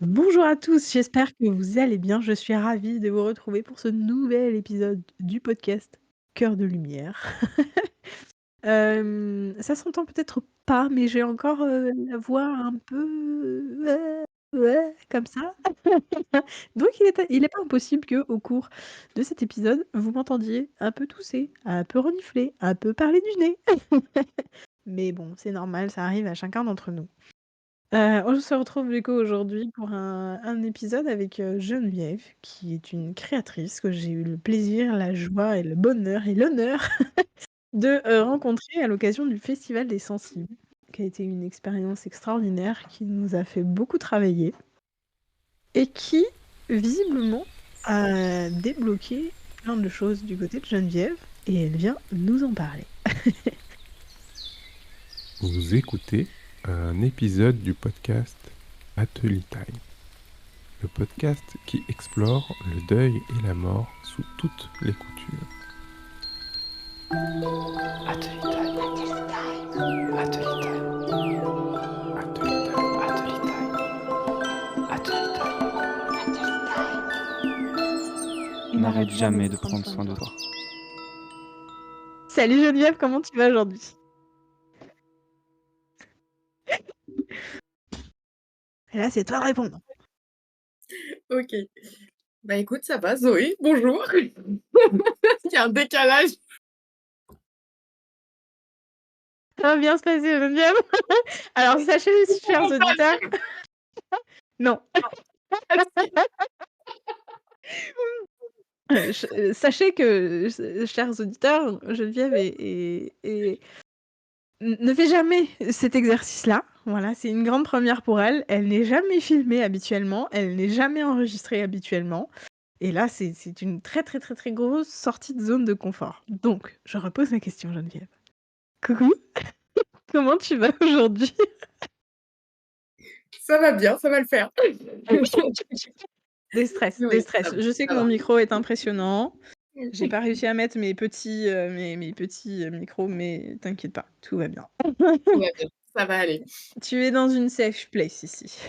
Bonjour à tous, j'espère que vous allez bien. Je suis ravie de vous retrouver pour ce nouvel épisode du podcast Cœur de lumière. Ça s'entend peut-être pas, mais j'ai encore, la voix un peu, comme ça. Donc il est pas impossible qu'au cours de cet épisode, vous m'entendiez un peu tousser, un peu renifler, un peu parler du nez. Mais bon, c'est normal, ça arrive à chacun d'entre nous. On se retrouve du coup aujourd'hui pour un épisode avec, Geneviève, qui est une créatrice que j'ai eu le plaisir, la joie et le bonheur et l'honneur de, rencontrer à l'occasion du Festival des Sensibles, qui a été une expérience extraordinaire, qui nous a fait beaucoup travailler et qui, visiblement, a débloqué plein de choses du côté de Geneviève et elle vient nous en parler. Vous écoutez un épisode du podcast Atelier Time, le podcast qui explore le deuil et la mort sous toutes les coutures. Atelier Time, Atelier Time, Atelier Time, Atelier Time, Atelier Time. N'arrête jamais de prendre soin de toi. Salut Geneviève, comment tu vas aujourd'hui? Et là, c'est toi de répondre. OK. Bah, écoute, ça va, Zoé, bonjour. Il y a un décalage. Ça va bien se passer, Geneviève. Alors sachez, chers auditeurs, non. Sachez que, chers auditeurs, Geneviève ne fait jamais cet exercice-là. Voilà, c'est une grande première pour elle. Elle n'est jamais filmée habituellement, elle n'est jamais enregistrée habituellement. Et là, c'est une très, très, très, très grosse sortie de zone de confort. Donc, je repose ma question, Geneviève. Coucou, comment tu vas aujourd'hui? Ça va bien, ça va le faire. Des Oui, stress. Je sais que ça mon va. micro est impressionnant. J'ai pas réussi à mettre mes petits, micros, mais t'inquiète pas, tout va bien. Tout va bien, ça va aller. Tu es dans une safe place ici.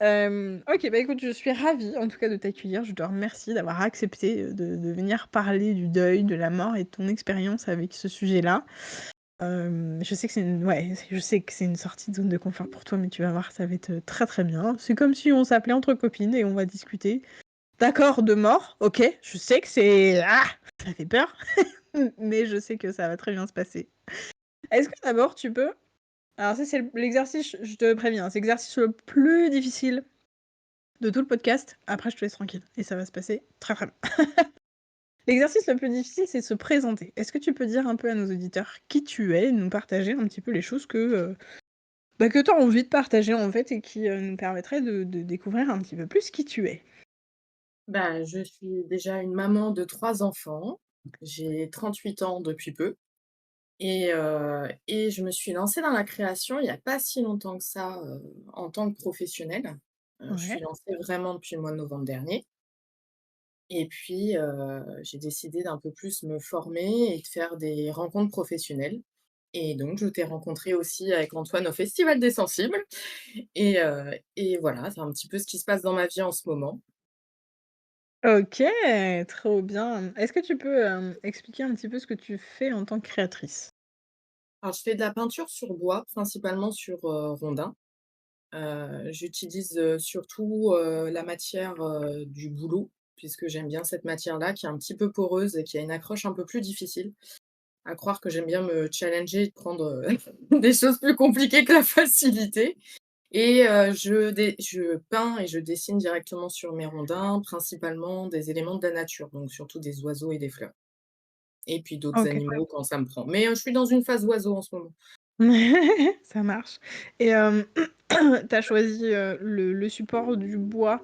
OK, bah, écoute, je suis ravie en tout cas de t'accueillir. Je te remercie d'avoir accepté, de venir parler du deuil, de la mort et de ton expérience avec ce sujet-là. Je sais que je sais que c'est une sortie de zone de confort pour toi, mais tu vas voir, ça va être, très, très bien. C'est comme si on s'appelait entre copines et on va discuter. D'accord, de mort, OK, je sais que ça fait peur, mais je sais que ça va très bien se passer. Est-ce que d'abord tu peux alors ça c'est l'exercice, je te préviens, c'est l'exercice le plus difficile de tout le podcast. Après je te laisse tranquille et ça va se passer très, très bien. L'exercice le plus difficile, c'est se présenter. Est-ce que tu peux dire un peu à nos auditeurs qui tu es, nous partager un petit peu les choses que tu as envie de partager en fait et qui, nous permettraient de découvrir un petit peu plus qui tu es? Bah, je suis déjà une maman de 3 enfants. J'ai 38 ans depuis peu et je me suis lancée dans la création il y a pas si longtemps que ça, en tant que professionnelle. Je suis Ouais. lancée vraiment depuis le mois de novembre dernier. Et puis, j'ai décidé d'un peu plus me former et de faire des rencontres professionnelles. Et donc je t'ai rencontré aussi avec Antoine au Festival des Sensibles et voilà, c'est un petit peu ce qui se passe dans ma vie en ce moment. OK, trop bien. Est-ce que tu peux, expliquer un petit peu ce que tu fais en tant que créatrice? Alors je fais de la peinture sur bois, principalement sur, rondin. J'utilise, surtout, la matière, du bouleau, puisque j'aime bien cette matière-là qui est un petit peu poreuse et qui a une accroche un peu plus difficile. À croire que j'aime bien me challenger et de prendre, des choses plus compliquées que la facilité et je peins et je dessine directement sur mes rondins, principalement des éléments de la nature, donc surtout des oiseaux et des fleurs et puis d'autres OK. animaux quand ça me prend. Mais, je suis dans une phase oiseau en ce moment. Ça marche et tu as choisi, le support du bois,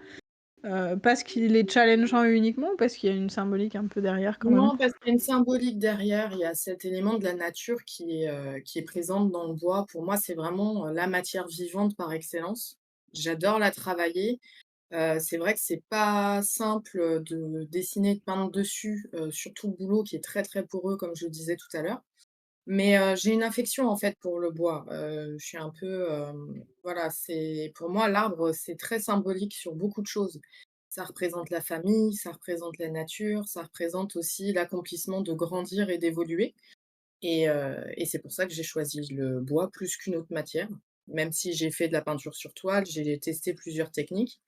parce qu'il est challengeant uniquement ou parce qu'il y a une symbolique un peu derrière quand même? Non, parce qu'il y a une symbolique derrière, il y a cet élément de la nature qui est présente dans le bois. Pour moi, c'est vraiment, la matière vivante par excellence. J'adore la travailler. C'est vrai que c'est pas simple, de dessiner, de peindre dessus, surtout le boulot qui est très, très poreux comme je le disais tout à l'heure. Mais j'ai une affection, en fait, pour le bois. Je suis un peu, voilà, c'est pour moi, l'arbre, c'est très symbolique sur beaucoup de choses. Ça représente la famille, ça représente la nature, ça représente aussi l'accomplissement de grandir et d'évoluer et c'est pour ça que j'ai choisi le bois plus qu'une autre matière. Même si j'ai fait de la peinture sur toile, j'ai testé plusieurs techniques,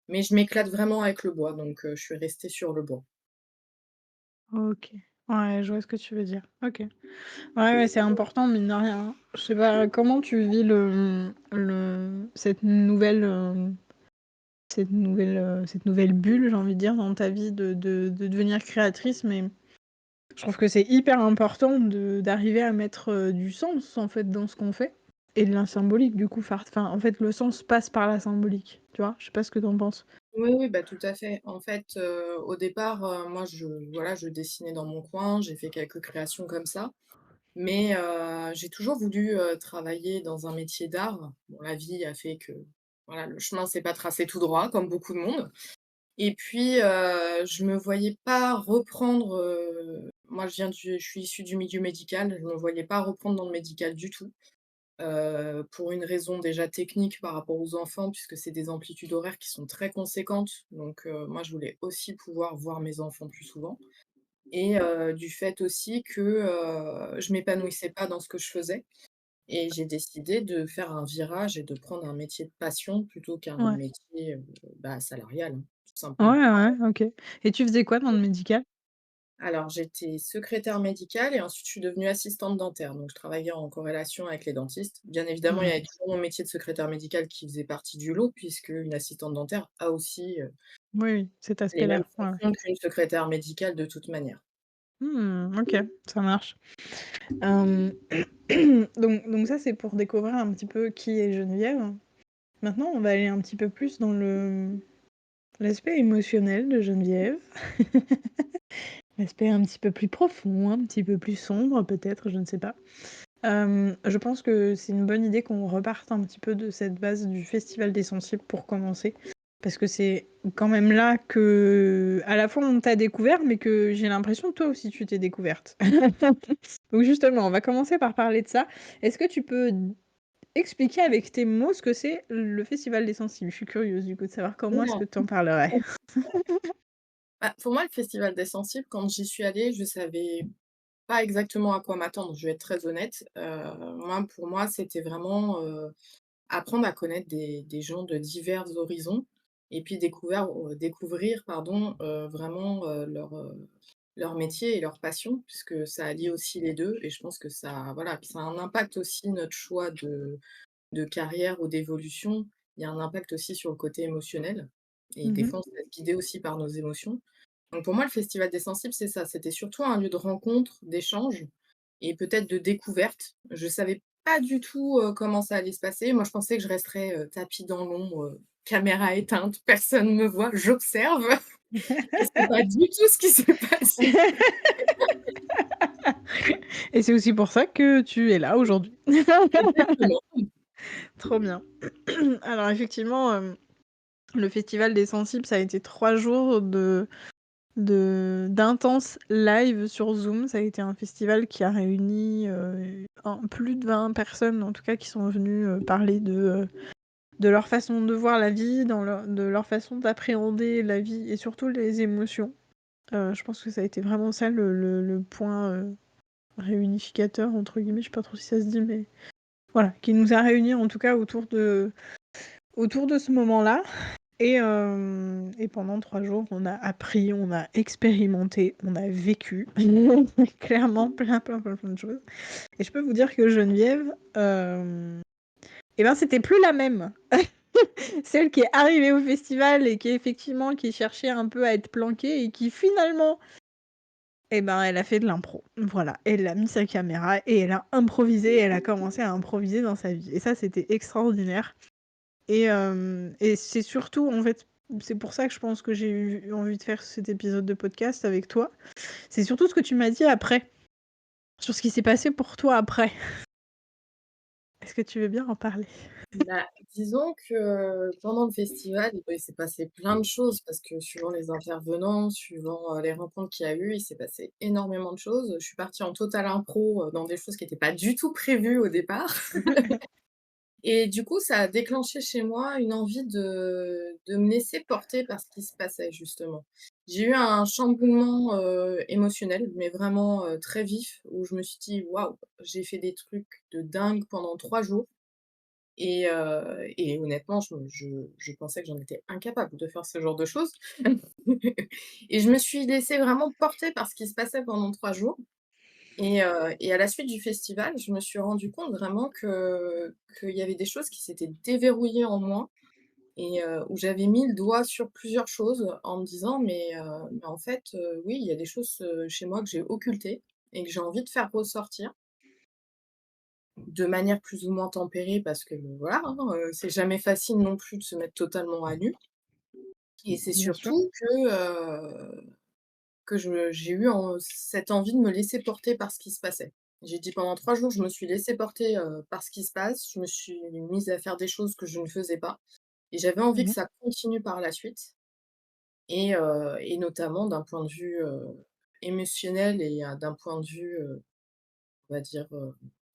mais je m'éclate vraiment avec le bois, donc je suis restée sur le bois. OK. Ouais, je vois ce que tu veux dire. OK. Ouais, ouais, c'est important, mine de rien, hein. Je sais pas, comment tu vis cette nouvelle bulle, j'ai envie de dire, dans ta vie de devenir créatrice, mais je trouve que c'est hyper important d'arriver à mettre, du sens, en fait, dans ce qu'on fait et de la symbolique, du coup, enfin, en fait, le sens passe par la symbolique, tu vois? Je sais pas ce que tu en penses? Oui, oui, bah, tout à fait. En fait, au départ, moi, voilà, je dessinais dans mon coin, j'ai fait quelques créations comme ça, mais j'ai toujours voulu, travailler dans un métier d'art. Bon, la vie a fait que, voilà, le chemin s'est pas tracé tout droit comme beaucoup de monde et puis, je me voyais pas reprendre, moi, je suis issue du milieu médical, je me voyais pas reprendre dans le médical du tout. Pour une raison déjà technique par rapport aux enfants, puisque c'est des amplitudes horaires qui sont très conséquentes. Donc, moi, je voulais aussi pouvoir voir mes enfants plus souvent et du fait aussi que, je m'épanouissais pas dans ce que je faisais et j'ai décidé de faire un virage et de prendre un métier de passion plutôt qu'un Ouais. métier, bah, salarial, hein, tout Ouais, simplement. ouais, OK. Et tu faisais quoi dans le médical? Alors, j'étais secrétaire médicale et ensuite je suis devenue assistante dentaire. Donc, je travaillais en corrélation avec les dentistes. Bien évidemment, il y Mmh. avait toujours mon métier de secrétaire médicale qui faisait partie du lot, puisque une assistante dentaire a aussi Oui, oui, cet les mêmes aspect-là, ouais, ouais. fonctions qu'une secrétaire médicale de toute manière. OK, ça marche. Hem, donc ça, c'est pour découvrir un petit peu qui est Geneviève. Maintenant, on va aller un petit peu plus dans l'aspect émotionnel de Geneviève. L'aspect un petit peu plus profond, un petit peu plus sombre peut-être, je ne sais pas. Je pense que c'est une bonne idée qu'on reparte un petit peu de cette base du Festival des Sensibles pour commencer. Parce que c'est quand même là que, à la fois, on t'a découvert, mais que j'ai l'impression que toi aussi tu t'es découverte. Donc justement, on va commencer par parler de ça. Est-ce que tu peux expliquer avec tes mots ce que c'est le Festival des Sensibles? Je suis curieuse du coup de savoir comment est-ce Mmh. que tu en parlerais. Bah, pour moi, le Festival des Sensibles, quand j'y suis allée, je savais pas exactement à quoi m'attendre, je vais être très honnête. Moi, pour moi, c'était vraiment, apprendre à connaître des gens de divers horizons et puis découvrir pardon, vraiment, leur métier et leur passion puisque ça allie aussi les 2 et je pense que ça voilà, puis ça a un impact aussi notre choix de carrière ou d'évolution. Il y a un impact aussi sur le côté émotionnel et des Mmh. fois on se laisse guider aussi par nos émotions. Donc pour moi, le Festival des Sensibles, c'est ça, c'était surtout un lieu de rencontre, d'échange et peut-être de découverte. Je savais pas du tout, comment ça allait se passer. Moi, je pensais que je resterais, tapis dans l'ombre, caméra éteinte, personne ne me voit, j'observe et c'est pas du tout ce qui s'est passé. Et c'est aussi pour ça que tu es là aujourd'hui. Exactement. Trop bien. Alors effectivement, le Festival des Sensibles, ça a été 3 jours d'intenses live sur Zoom. Ça a été un festival qui a réuni, plus de 20 personnes, en tout cas, qui sont venues, parler de leur façon de voir la vie, de leur façon d'appréhender la vie et surtout les émotions. Je pense que ça a été vraiment ça le point, «réunificateur» entre guillemets, je sais pas trop si ça se dit, mais voilà, qui nous a réunis en tout cas autour de ce moment-là. Et pendant 3 jours, on a appris, on a expérimenté, on a vécu clairement plein de choses. Et je peux vous dire que Geneviève, et ben, c'était plus la même. Celle qui est arrivée au festival et qui cherchait un peu à être planquée et qui finalement, et ben, elle a fait de l'impro. Voilà, elle a mis sa caméra et elle a improvisé, elle a commencé à improviser dans sa vie et ça, c'était extraordinaire. Et c'est surtout, en fait, c'est pour ça que je pense que j'ai eu envie de faire cet épisode de podcast avec toi. C'est surtout ce que tu m'as dit après, sur ce qui s'est passé pour toi après. Est-ce que tu veux bien en parler? Bah, disons que pendant le festival, il s'est passé plein de choses parce que suivant les intervenants, suivant, les rencontres qu'il y a eu, il s'est passé énormément de choses. Je suis partie en totale impro, dans des choses qui étaient pas du tout prévues au départ. Et du coup, ça a déclenché chez moi une envie de me laisser porter par ce qui se passait justement. J'ai eu un chamboulement, émotionnel, mais vraiment, très vif où je me suis dit: «Waouh, j'ai fait des trucs de dingue pendant 3 jours». Et honnêtement, je pensais que j'en étais incapable de faire ce genre de choses. Et je me suis laissée vraiment porter par ce qui se passait pendant 3 jours et à la suite du festival, je me suis rendu compte vraiment qu'il y avait des choses qui s'étaient déverrouillées en moi où j'avais mis le doigt sur plusieurs choses en me disant: «Mais en fait, oui, il y a des choses, chez moi que j'ai occultées et que j'ai envie de faire ressortir». De manière plus ou moins tempérée parce que voilà, hein, c'est jamais facile non plus de se mettre totalement à nu et c'est Bien sûr. surtout que j'ai eu cette envie de me laisser porter par ce qui se passait. J'ai dit pendant 3 jours, je me suis laissée porter, par ce qui se passe. Je me suis mise à faire des choses que je ne faisais pas et j'avais envie que Mmh. ça continue par la suite et notamment d'un point de vue, émotionnel et d'un point de vue, on va dire,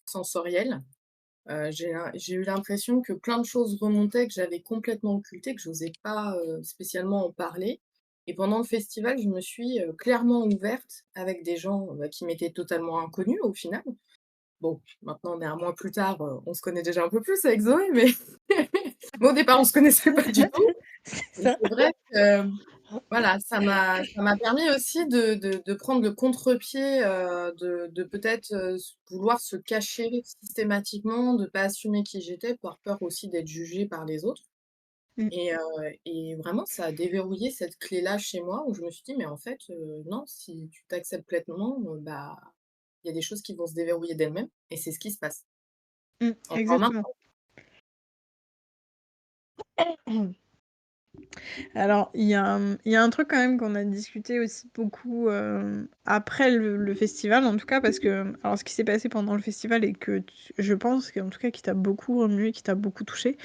sensoriel. J'ai eu l'impression que plein de choses remontaient que j'avais complètement occultées, que j'osais pas, spécialement en parler et pendant le festival, je me suis, clairement ouverte avec des gens, qui m'étaient totalement inconnus au final. Bon, maintenant on est un mois plus tard, on se connaît déjà un peu plus avec Zoé, mais mais au départ on se connaissait pas du tout C'est et ça. c'est vrai que voilà, ça m'a permis aussi de prendre le contre-pied, de peut-être, vouloir se cacher systématiquement, de pas assumer qui j'étais par peur aussi d'être jugée par les autres Mmh. et vraiment ça a déverrouillé cette clé-là chez moi où je me suis dit: «Mais en fait, non, si tu t'acceptes pleinement, bah, il y a des choses qui vont se déverrouiller d'elles-mêmes» et c'est ce qui se passe. Mmh. Encore Exactement. maintenant. Alors, il y a un truc quand même qu'on a discuté aussi beaucoup, après le festival, en tout cas, parce que alors ce qui s'est passé pendant le festival et que tu je pense qu'en tout cas qui t'a beaucoup remué, qui t'a beaucoup touché,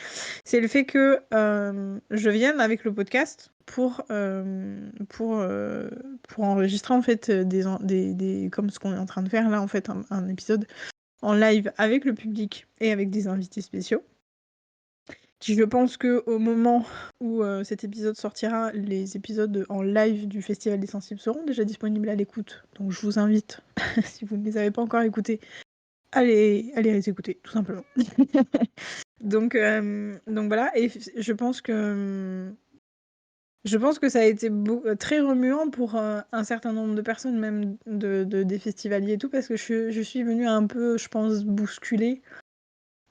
c'est le fait que, je vienne avec le podcast pour enregistrer en fait, des comme ce qu'on est en train de faire là, en fait, un épisode en live avec le public et avec des invités spéciaux. Qui je pense qu'au moment où, cet épisode sortira, les épisodes en live du Festival des Sensibles seront déjà disponibles à l'écoute. Donc je vous invite, si vous ne les avez pas encore écoutés, à les écouter, tout simplement. Donc voilà et je pense que ça a été très remuant pour, un certain nombre de personnes, même des festivaliers et tout, parce que je suis venue un peu, je pense, bousculer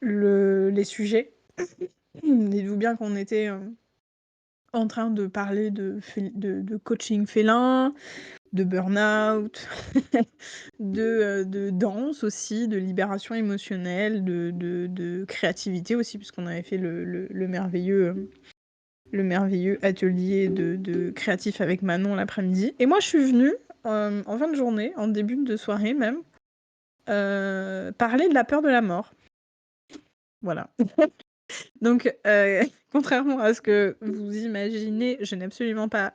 les sujets. Dites-vous bien qu'on était, en train de parler de coaching félin, de burn-out, de danse aussi, de libération émotionnelle, de créativité aussi, puisqu'on avait fait le merveilleux atelier de créatif avec Manon l'après-midi. Et moi, je suis venue, en fin de journée, en début de soirée même, parler de la peur de la mort. Voilà. Donc, contrairement à ce que vous imaginez, je n'ai absolument pas,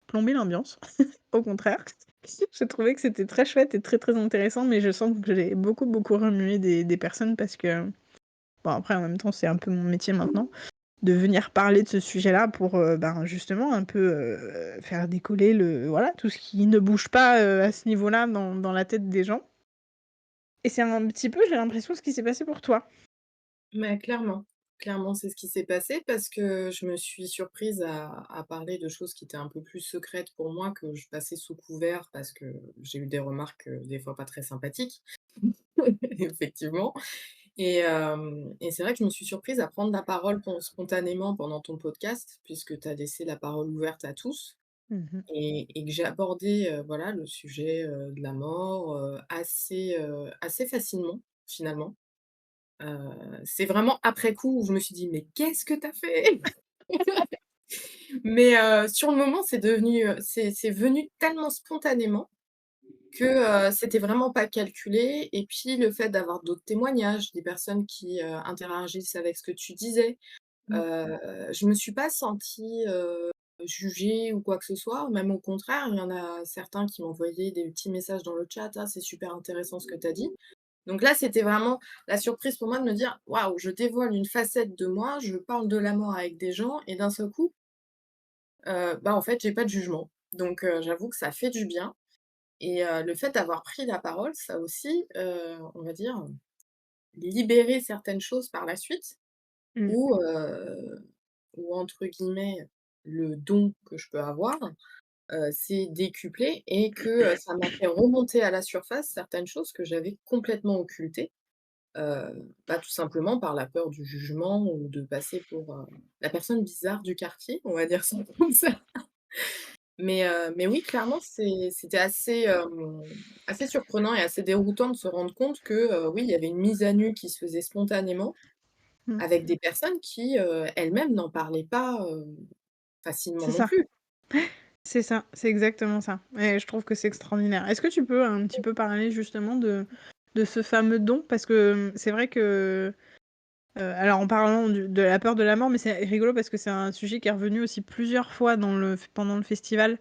plombé l'ambiance. Au contraire, j'ai trouvé que c'était très chouette et très, très intéressant, mais je sens que j'ai beaucoup, beaucoup remué des personnes parce que bon après en même temps, c'est un peu mon métier maintenant, de venir parler de ce sujet-là pour, ben, justement un peu, faire décoller voilà, tout ce qui ne bouge pas, à ce niveau-là dans la tête des gens et c'est un petit peu, j'ai l'impression, ce qui s'est passé pour toi. Mais clairement, clairement, c'est ce qui s'est passé parce que je me suis surprise à parler de choses qui étaient un peu plus secrètes pour moi, que je passais sous couvert parce que j'ai eu des remarques, des fois pas très sympathiques, effectivement et c'est vrai que je me suis surprise à prendre la parole spontanément pendant ton podcast puisque tu as laissé la parole ouverte à tous Mmh. et que j'ai abordé, voilà, le sujet, de la mort, assez facilement, finalement. C'est vraiment après coup où je me suis dit: «Mais qu'est-ce que tu as fait?» Mais sur le moment, c'est venu tellement spontanément que, c'était vraiment pas calculé et puis le fait d'avoir d'autres témoignages, des personnes qui, interagissent avec ce que tu disais, Mmh. je me suis pas sentie, jugée ou quoi que ce soit. Même au contraire, il y en a certains qui m'envoyaient des petits messages dans le chat: «Ah, c'est super intéressant ce que tu as dit». Donc là, c'était vraiment la surprise pour moi de me dire: «Waouh, je dévoile une facette de moi, je parle de la mort avec des gens et d'un seul coup, bah, en fait, j'ai pas de jugement». Donc j'avoue que ça fait du bien et le fait d'avoir pris la parole, ça a aussi, on va dire, libéré certaines choses par la suite Mmh. ou entre guillemets, «le don que je peux avoir», s'est décuplé et que, ça m'a fait remonter à la surface certaines choses que j'avais complètement occultées. Bah, tout simplement par la peur du jugement ou de passer pour, la personne bizarre du quartier, on va dire ça comme ça. Mais oui, clairement, c'était assez, assez surprenant et assez déroutant de se rendre compte que, oui, il y avait une mise à nu qui se faisait spontanément Mmh. avec des personnes qui, elles-mêmes n'en parlaient pas, facilement C'est non ça, plus. c'est ça, c'est exactement ça et je trouve que c'est extraordinaire. Est-ce que tu peux un petit peu parler justement de ce fameux don? Parce que, c'est vrai que, alors en parlant de la peur de la mort, mais c'est rigolo parce que c'est un sujet qui est revenu aussi plusieurs fois pendant le festival,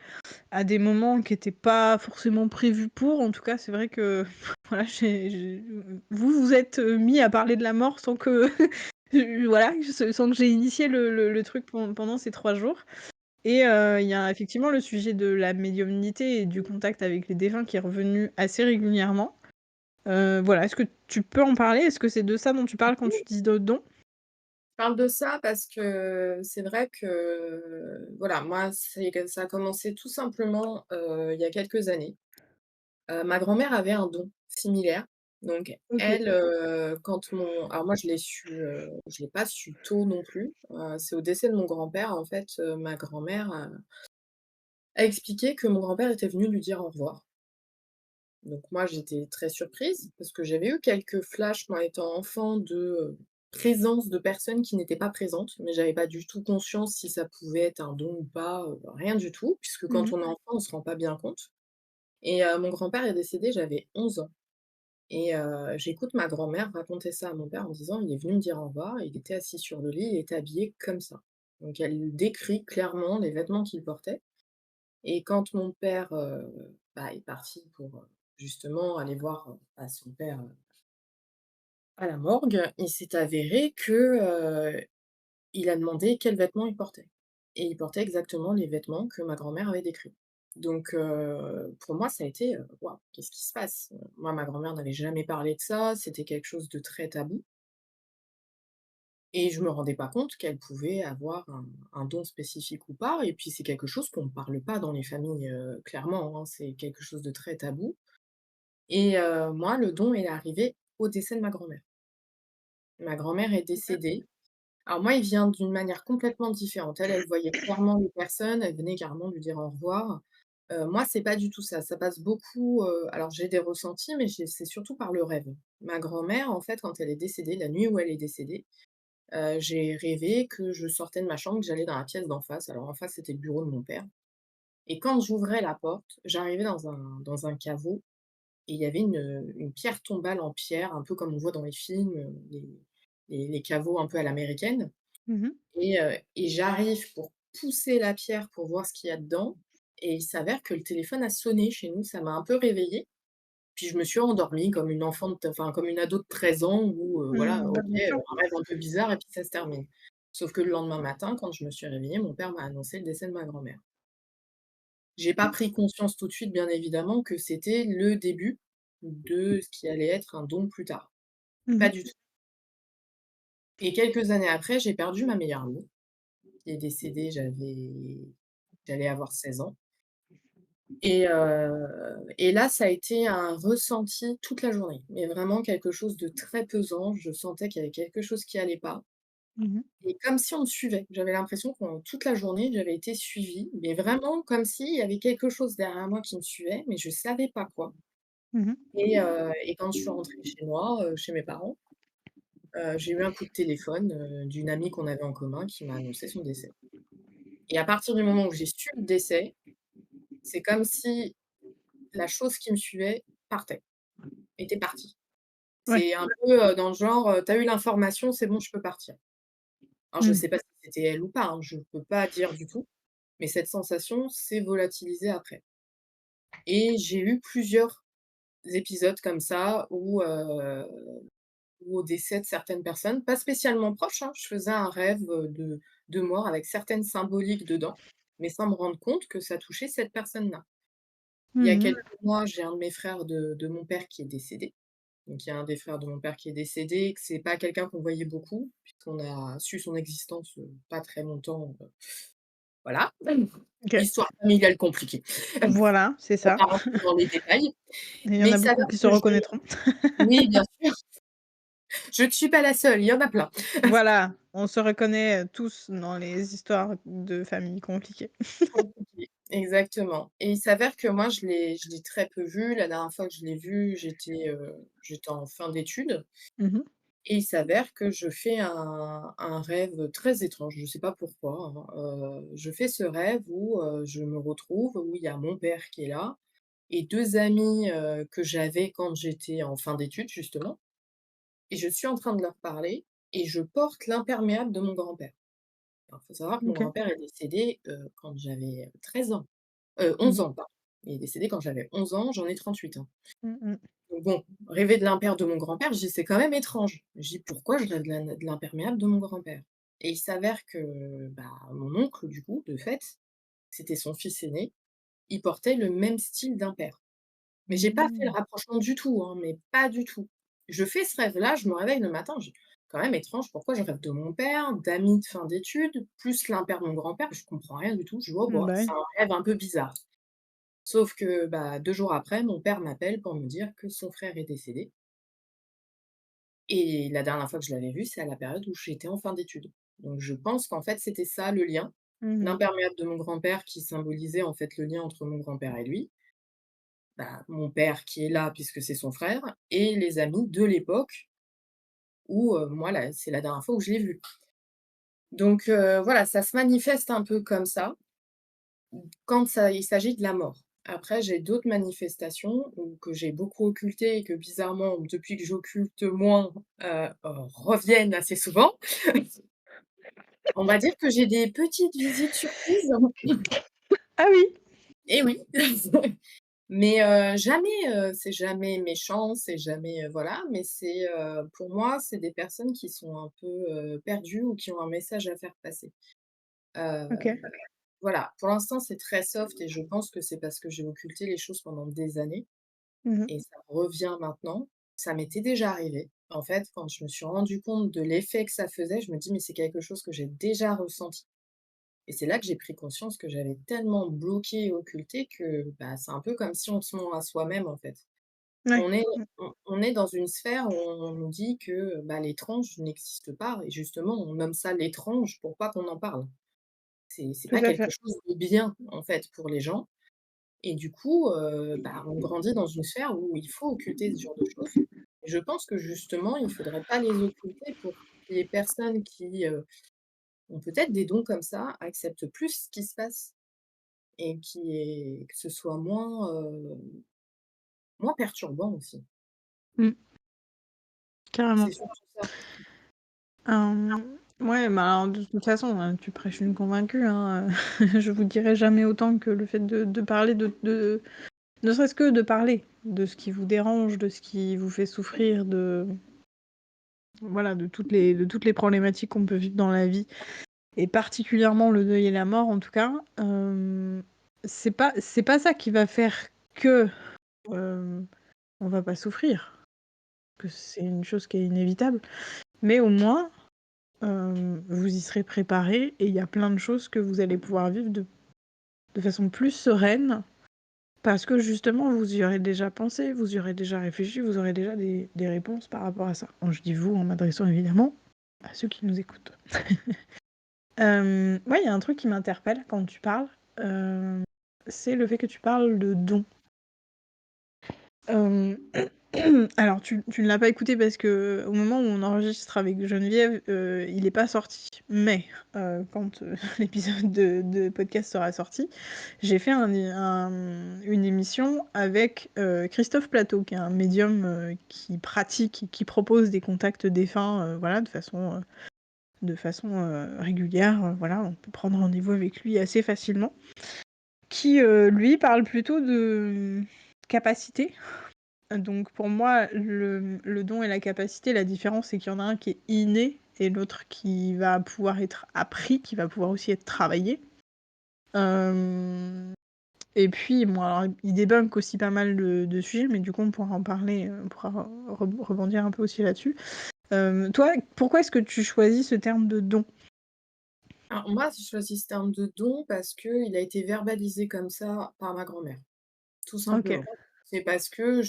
à des moments qui étaient pas forcément prévus pour. En tout cas, c'est vrai que voilà, vous vous êtes, mis à parler de la mort sans que voilà, sans que j'ai initié le truc pendant ces 3 jours et il y a effectivement le sujet de la médiumnité et du contact avec les défunts qui est revenu assez régulièrement. Voilà, est-ce que tu peux en parler? Est-ce que c'est de ça dont tu parles quand tu dis de don? Je parle de ça parce que c'est vrai que, voilà, moi, ça a commencé tout simplement, il y a quelques années. Ma grand-mère avait un don similaire. Donc OK. elle, quand alors moi je l'ai pas su tôt non plus. C'est au décès de mon grand-père, en fait, ma grand-mère a expliqué que mon grand-père était venu lui dire au revoir. Donc moi, j'étais très surprise parce que j'avais eu quelques flashs, moi, étant enfant, de, présence de personnes qui n'étaient pas présentes, mais j'avais pas du tout conscience si ça pouvait être un don ou pas, rien du tout, puisque quand Mmh. on est enfant, on se rend pas bien compte et mon grand-père est décédé, j'avais 11 ans et j'écoute ma grand-mère raconter ça à mon père en disant: «Il est venu me dire au revoir, il était assis sur le lit, il était habillé comme ça». Donc elle décrit clairement les vêtements qu'il portait et quand mon père, bah, est parti pour, justement aller voir, bah, son père, à la morgue, il s'est avéré que, il a demandé quels vêtements il portait et il portait exactement les vêtements que ma grand-mère avait décrits. Donc pour moi, ça a été, «Waouh, qu'est-ce qui se passe?» Moi, ma grand-mère n'avait jamais parlé de ça, c'était quelque chose de très tabou et je me rendais pas compte qu'elle pouvait avoir un don spécifique ou pas et puis c'est quelque chose qu'on ne parle pas dans les familles, clairement, hein, c'est quelque chose de très tabou. Et moi, le don est arrivé au décès de ma grand-mère. Ma grand-mère est décédée. Alors moi, il vient d'une manière complètement différente. Elle, elle voyait clairement les personnes, elle venait carrément lui dire au revoir. Moi, c'est pas du tout ça. Ça passe beaucoup, alors j'ai des ressentis, mais c'est surtout par le rêve. Ma grand-mère, en fait, quand elle est décédée, la nuit où elle est décédée, j'ai rêvé que je sortais de ma chambre, que j'allais dans la pièce d'en face. Alors en face, c'était le bureau de mon père et quand j'ouvrais la porte, j'arrivais dans un caveau. Et il y avait une pierre tombale en pierre, un peu comme on voit dans les films, les caveaux un peu à l'américaine Mmh. et j'arrive pour pousser la pierre pour voir ce qu'il y a dedans et il s'avère que le téléphone a sonné chez nous, ça m'a un peu réveillée. Puis je me suis endormie comme une enfant enfin comme une ado de 13 ans où, voilà, Mmh, bah, OK, bien sûr. un rêve un peu bizarre et puis ça se termine. Sauf que le lendemain matin, quand je me suis réveillée, mon père m'a annoncé le décès de ma grand-mère. J'ai pas pris conscience tout de suite, bien évidemment, que c'était le début de ce qui allait être un don plus tard. Mmh Pas mh. du tout. Et quelques années après, j'ai perdu ma meilleure amie, qui est décédée, j'allais avoir 16 ans et là, ça a été un ressenti toute la journée, mais vraiment quelque chose de très pesant. Je sentais qu'il y avait quelque chose qui allait pas Mmh. et comme si on me suivait. J'avais l'impression que pendant toute la journée, j'avais été suivie, mais vraiment comme s'il y avait quelque chose derrière moi qui me suivait, mais je savais pas quoi. Mmh. Et quand je suis rentrée chez moi, chez mes parents, j'ai eu un coup de téléphone, d'une amie qu'on avait en commun qui m'a annoncé son décès. Et à partir du moment où j'ai su le décès, c'est comme si la chose qui me suivait partait, était partie. Ouais. C'est un peu, dans le genre, «Tu as eu l'information, c'est bon, je peux partir». Alors je Mmh. sais pas si c'était elle ou pas, hein, je peux pas dire du tout, mais cette sensation s'est volatilisée après et j'ai eu plusieurs épisodes comme ça où au décès de certaines personnes, pas spécialement proches, hein, je faisais un rêve, de mort avec certaines symboliques dedans, mais sans me rendre compte que ça touchait cette personne-là. Il y a Mmh. quelques mois, j'ai un de mes frères de mon père qui est décédé. Donc il y a un des frères de mon père qui est décédé, et que c'est pas quelqu'un qu'on voyait beaucoup, puisqu'on a su son existence, pas très longtemps, voilà. OK. Histoire familiale compliquée. Voilà, c'est On va ça. pas rentrer dans les détails, Et il y en mais a il s'avère beaucoup qui se que reconnaîtront. oui, bien sûr, je ne suis pas la seule, il y en a plein. Voilà, on se reconnaît, tous dans les histoires de famille compliquées. Compliqué, exactement et il s'avère que moi je l'ai très peu vu. La dernière fois que je l'ai vu, j'étais en fin d'études Mmh mh. et il s'avère que je fais un rêve très étrange, je ne sais pas pourquoi, hein, je fais ce rêve où, je me retrouve, où il y a mon père qui est là et 2 amis, que j'avais quand j'étais en fin d'études justement et je suis en train de leur parler et je porte l'imperméable de mon grand-père. Alors, il faut savoir que mon OK. grand-père est décédé, quand j'avais 13 ans. Mmh 11 mh. ans, pardon. Il est décédé quand j'avais 11 ans, j'en ai 38 ans. Mmh mh. Donc bon, rêver de l'impair de mon grand-père, je dis: «C'est quand même étrange». Je dis: «Pourquoi je rêve de l'imperméable de mon grand-père?» Et il s'avère que, bah, mon oncle, du coup, de fait, c'était son fils aîné, il portait le même style d'impair. Mais j'ai pas fait le Mmh. rapprochement du tout, hein, mais pas du tout. Je fais ce rêve-là, je me réveille le matin, je dis: «Quand même étrange, pourquoi je rêve de mon père, d'amis de fin d'études, plus l'impair de mon grand-père?» Je comprends rien du tout. Je dis: «Oh bah, Bah, c'est oui. un rêve un peu bizarre». Sauf que, bah, 2 jours après, mon père m'appelle pour me dire que son frère est décédé et la dernière fois que je l'avais vu, c'est à la période où j'étais en fin d'études. Donc je pense qu'en fait, c'était ça le lien. Mmh mh. L'imperméable de mon grand-père qui symbolisait, en fait, le lien entre mon grand-père et lui, bah, mon père qui est là puisque c'est son frère et les amis de l'époque où, moi, là, c'est la dernière fois où je l'ai vu. Donc voilà, ça se manifeste un peu comme ça. Quand ça il s'agit de la mort. Après, j'ai d'autres manifestations ou que j'ai beaucoup occultées et que bizarrement, depuis que j'occulte moins, reviennent assez souvent. On va dire que j'ai des petites visites surprises. Ah oui! Et oui. Mais jamais, c'est jamais méchant, c'est jamais, voilà, mais c'est, pour moi, c'est des personnes qui sont un peu, perdues ou qui ont un message à faire passer. Heu OK. Voilà, pour l'instant, c'est très soft et je pense que c'est parce que j'ai occulté les choses pendant des années Mmh mh. et ça revient maintenant. Ça m'était déjà arrivé. En fait, quand je me suis rendu compte de l'effet que ça faisait, je me dis: «Mais c'est quelque chose que j'ai déjà ressenti» et c'est là que j'ai pris conscience que j'avais tellement bloqué et occulté que, bah, c'est un peu comme si on se ment à soi-même, en fait. Ouais. On est Mmh. on est dans une sphère où on nous dit que, bah, l'étrange n'existe pas et justement, on nomme ça l'étrange pour pas qu'on en parle. C'est Tout pas à quelque fait. chose de bien, en fait, pour les gens et du coup, bah, on grandit dans une sphère où il faut occulter ce genre de choses. Et je pense que justement, il faudrait pas les occulter pour que les personnes qui, ont peut-être des dons comme ça, acceptent plus ce qui se passe et que ce soit moins perturbant aussi. Mmh. Carrément. C'est surtout ça. Ouais, bah, alors de toute façon, tu prêches une convaincue, hein, je vous dirai jamais autant que le fait de parler de ne serait-ce que de parler de ce qui vous dérange, de ce qui vous fait souffrir, de voilà, de toutes les problématiques qu'on peut vivre dans la vie et particulièrement le deuil et la mort en tout cas, c'est pas ça qui va faire que, hem, on va pas souffrir, que c'est une chose qui est inévitable, mais au moins, vous y serez préparés et il y a plein de choses que vous allez pouvoir vivre de façon plus sereine parce que justement vous y aurez déjà pensé, vous y aurez déjà réfléchi, vous aurez déjà des réponses par rapport à ça. Quand je dis «vous» en m'adressant évidemment à ceux qui nous écoutent. Ouais, il y a un truc qui m'interpelle quand tu parles, c'est le fait que tu parles de dons. Hem, Alors tu ne l'as pas écouté parce qu'au moment où on enregistre avec Geneviève, il est pas sorti. Mais, quand, l'épisode de podcast sera sorti, j'ai fait une émission avec, Christophe Plateau, qui est un médium, qui pratique et qui propose des contacts défunts, voilà, de façon régulière, voilà, on peut prendre rendez-vous avec lui assez facilement. Qui, lui, parle plutôt de capacité. Donc pour moi, le don et la capacité, la différence, c'est qu'il y en a un qui est inné et l'autre qui va pouvoir être appris, qui va pouvoir aussi être travaillé. Et puis, bon, alors, il débunk aussi pas mal de sujets, mais du coup, on pourra en parler, on pourra rebondir un peu aussi là-dessus. Toi, pourquoi est-ce que tu choisis ce terme de don? Alors moi, j'ai choisi ce terme de don parce qu'il a été verbalisé comme ça par ma grand-mère, tout Ok. simplement. C'est parce que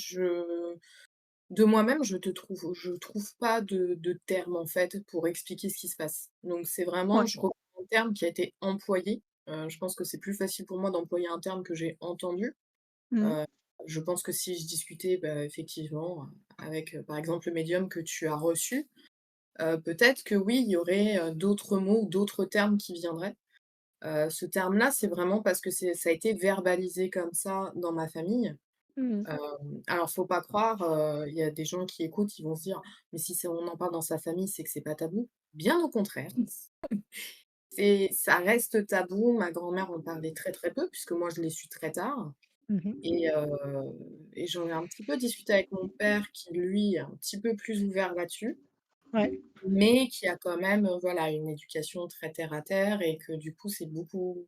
de moi-même, je trouve pas de terme, en fait, pour expliquer ce qui se passe. Donc c'est vraiment, Ouais. je reprends un terme qui a été employé. Je pense que c'est plus facile pour moi d'employer un terme que j'ai entendu. Mhm. Heu, je pense que si je discutais, bah, effectivement, avec, par exemple, le médium que tu as reçu, peut-être que oui, il y aurait, d'autres mots ou d'autres termes qui viendraient. Ce terme-là, c'est vraiment parce que ça a été verbalisé comme ça dans ma famille. Mhm. Alors faut pas croire, il y a des gens qui écoutent, ils vont se dire: «Mais si on en parle dans sa famille, c'est que c'est pas tabou». Bien au contraire, ça reste tabou. Ma grand-mère en parlait très, très peu puisque moi je l'ai su très tard Mhm. et heu et j'en ai un petit peu discuté avec mon père qui lui est un petit peu plus ouvert là-dessus, Ouais. mais qui a quand même, voilà, une éducation très terre à terre et que du coup c'est beaucoup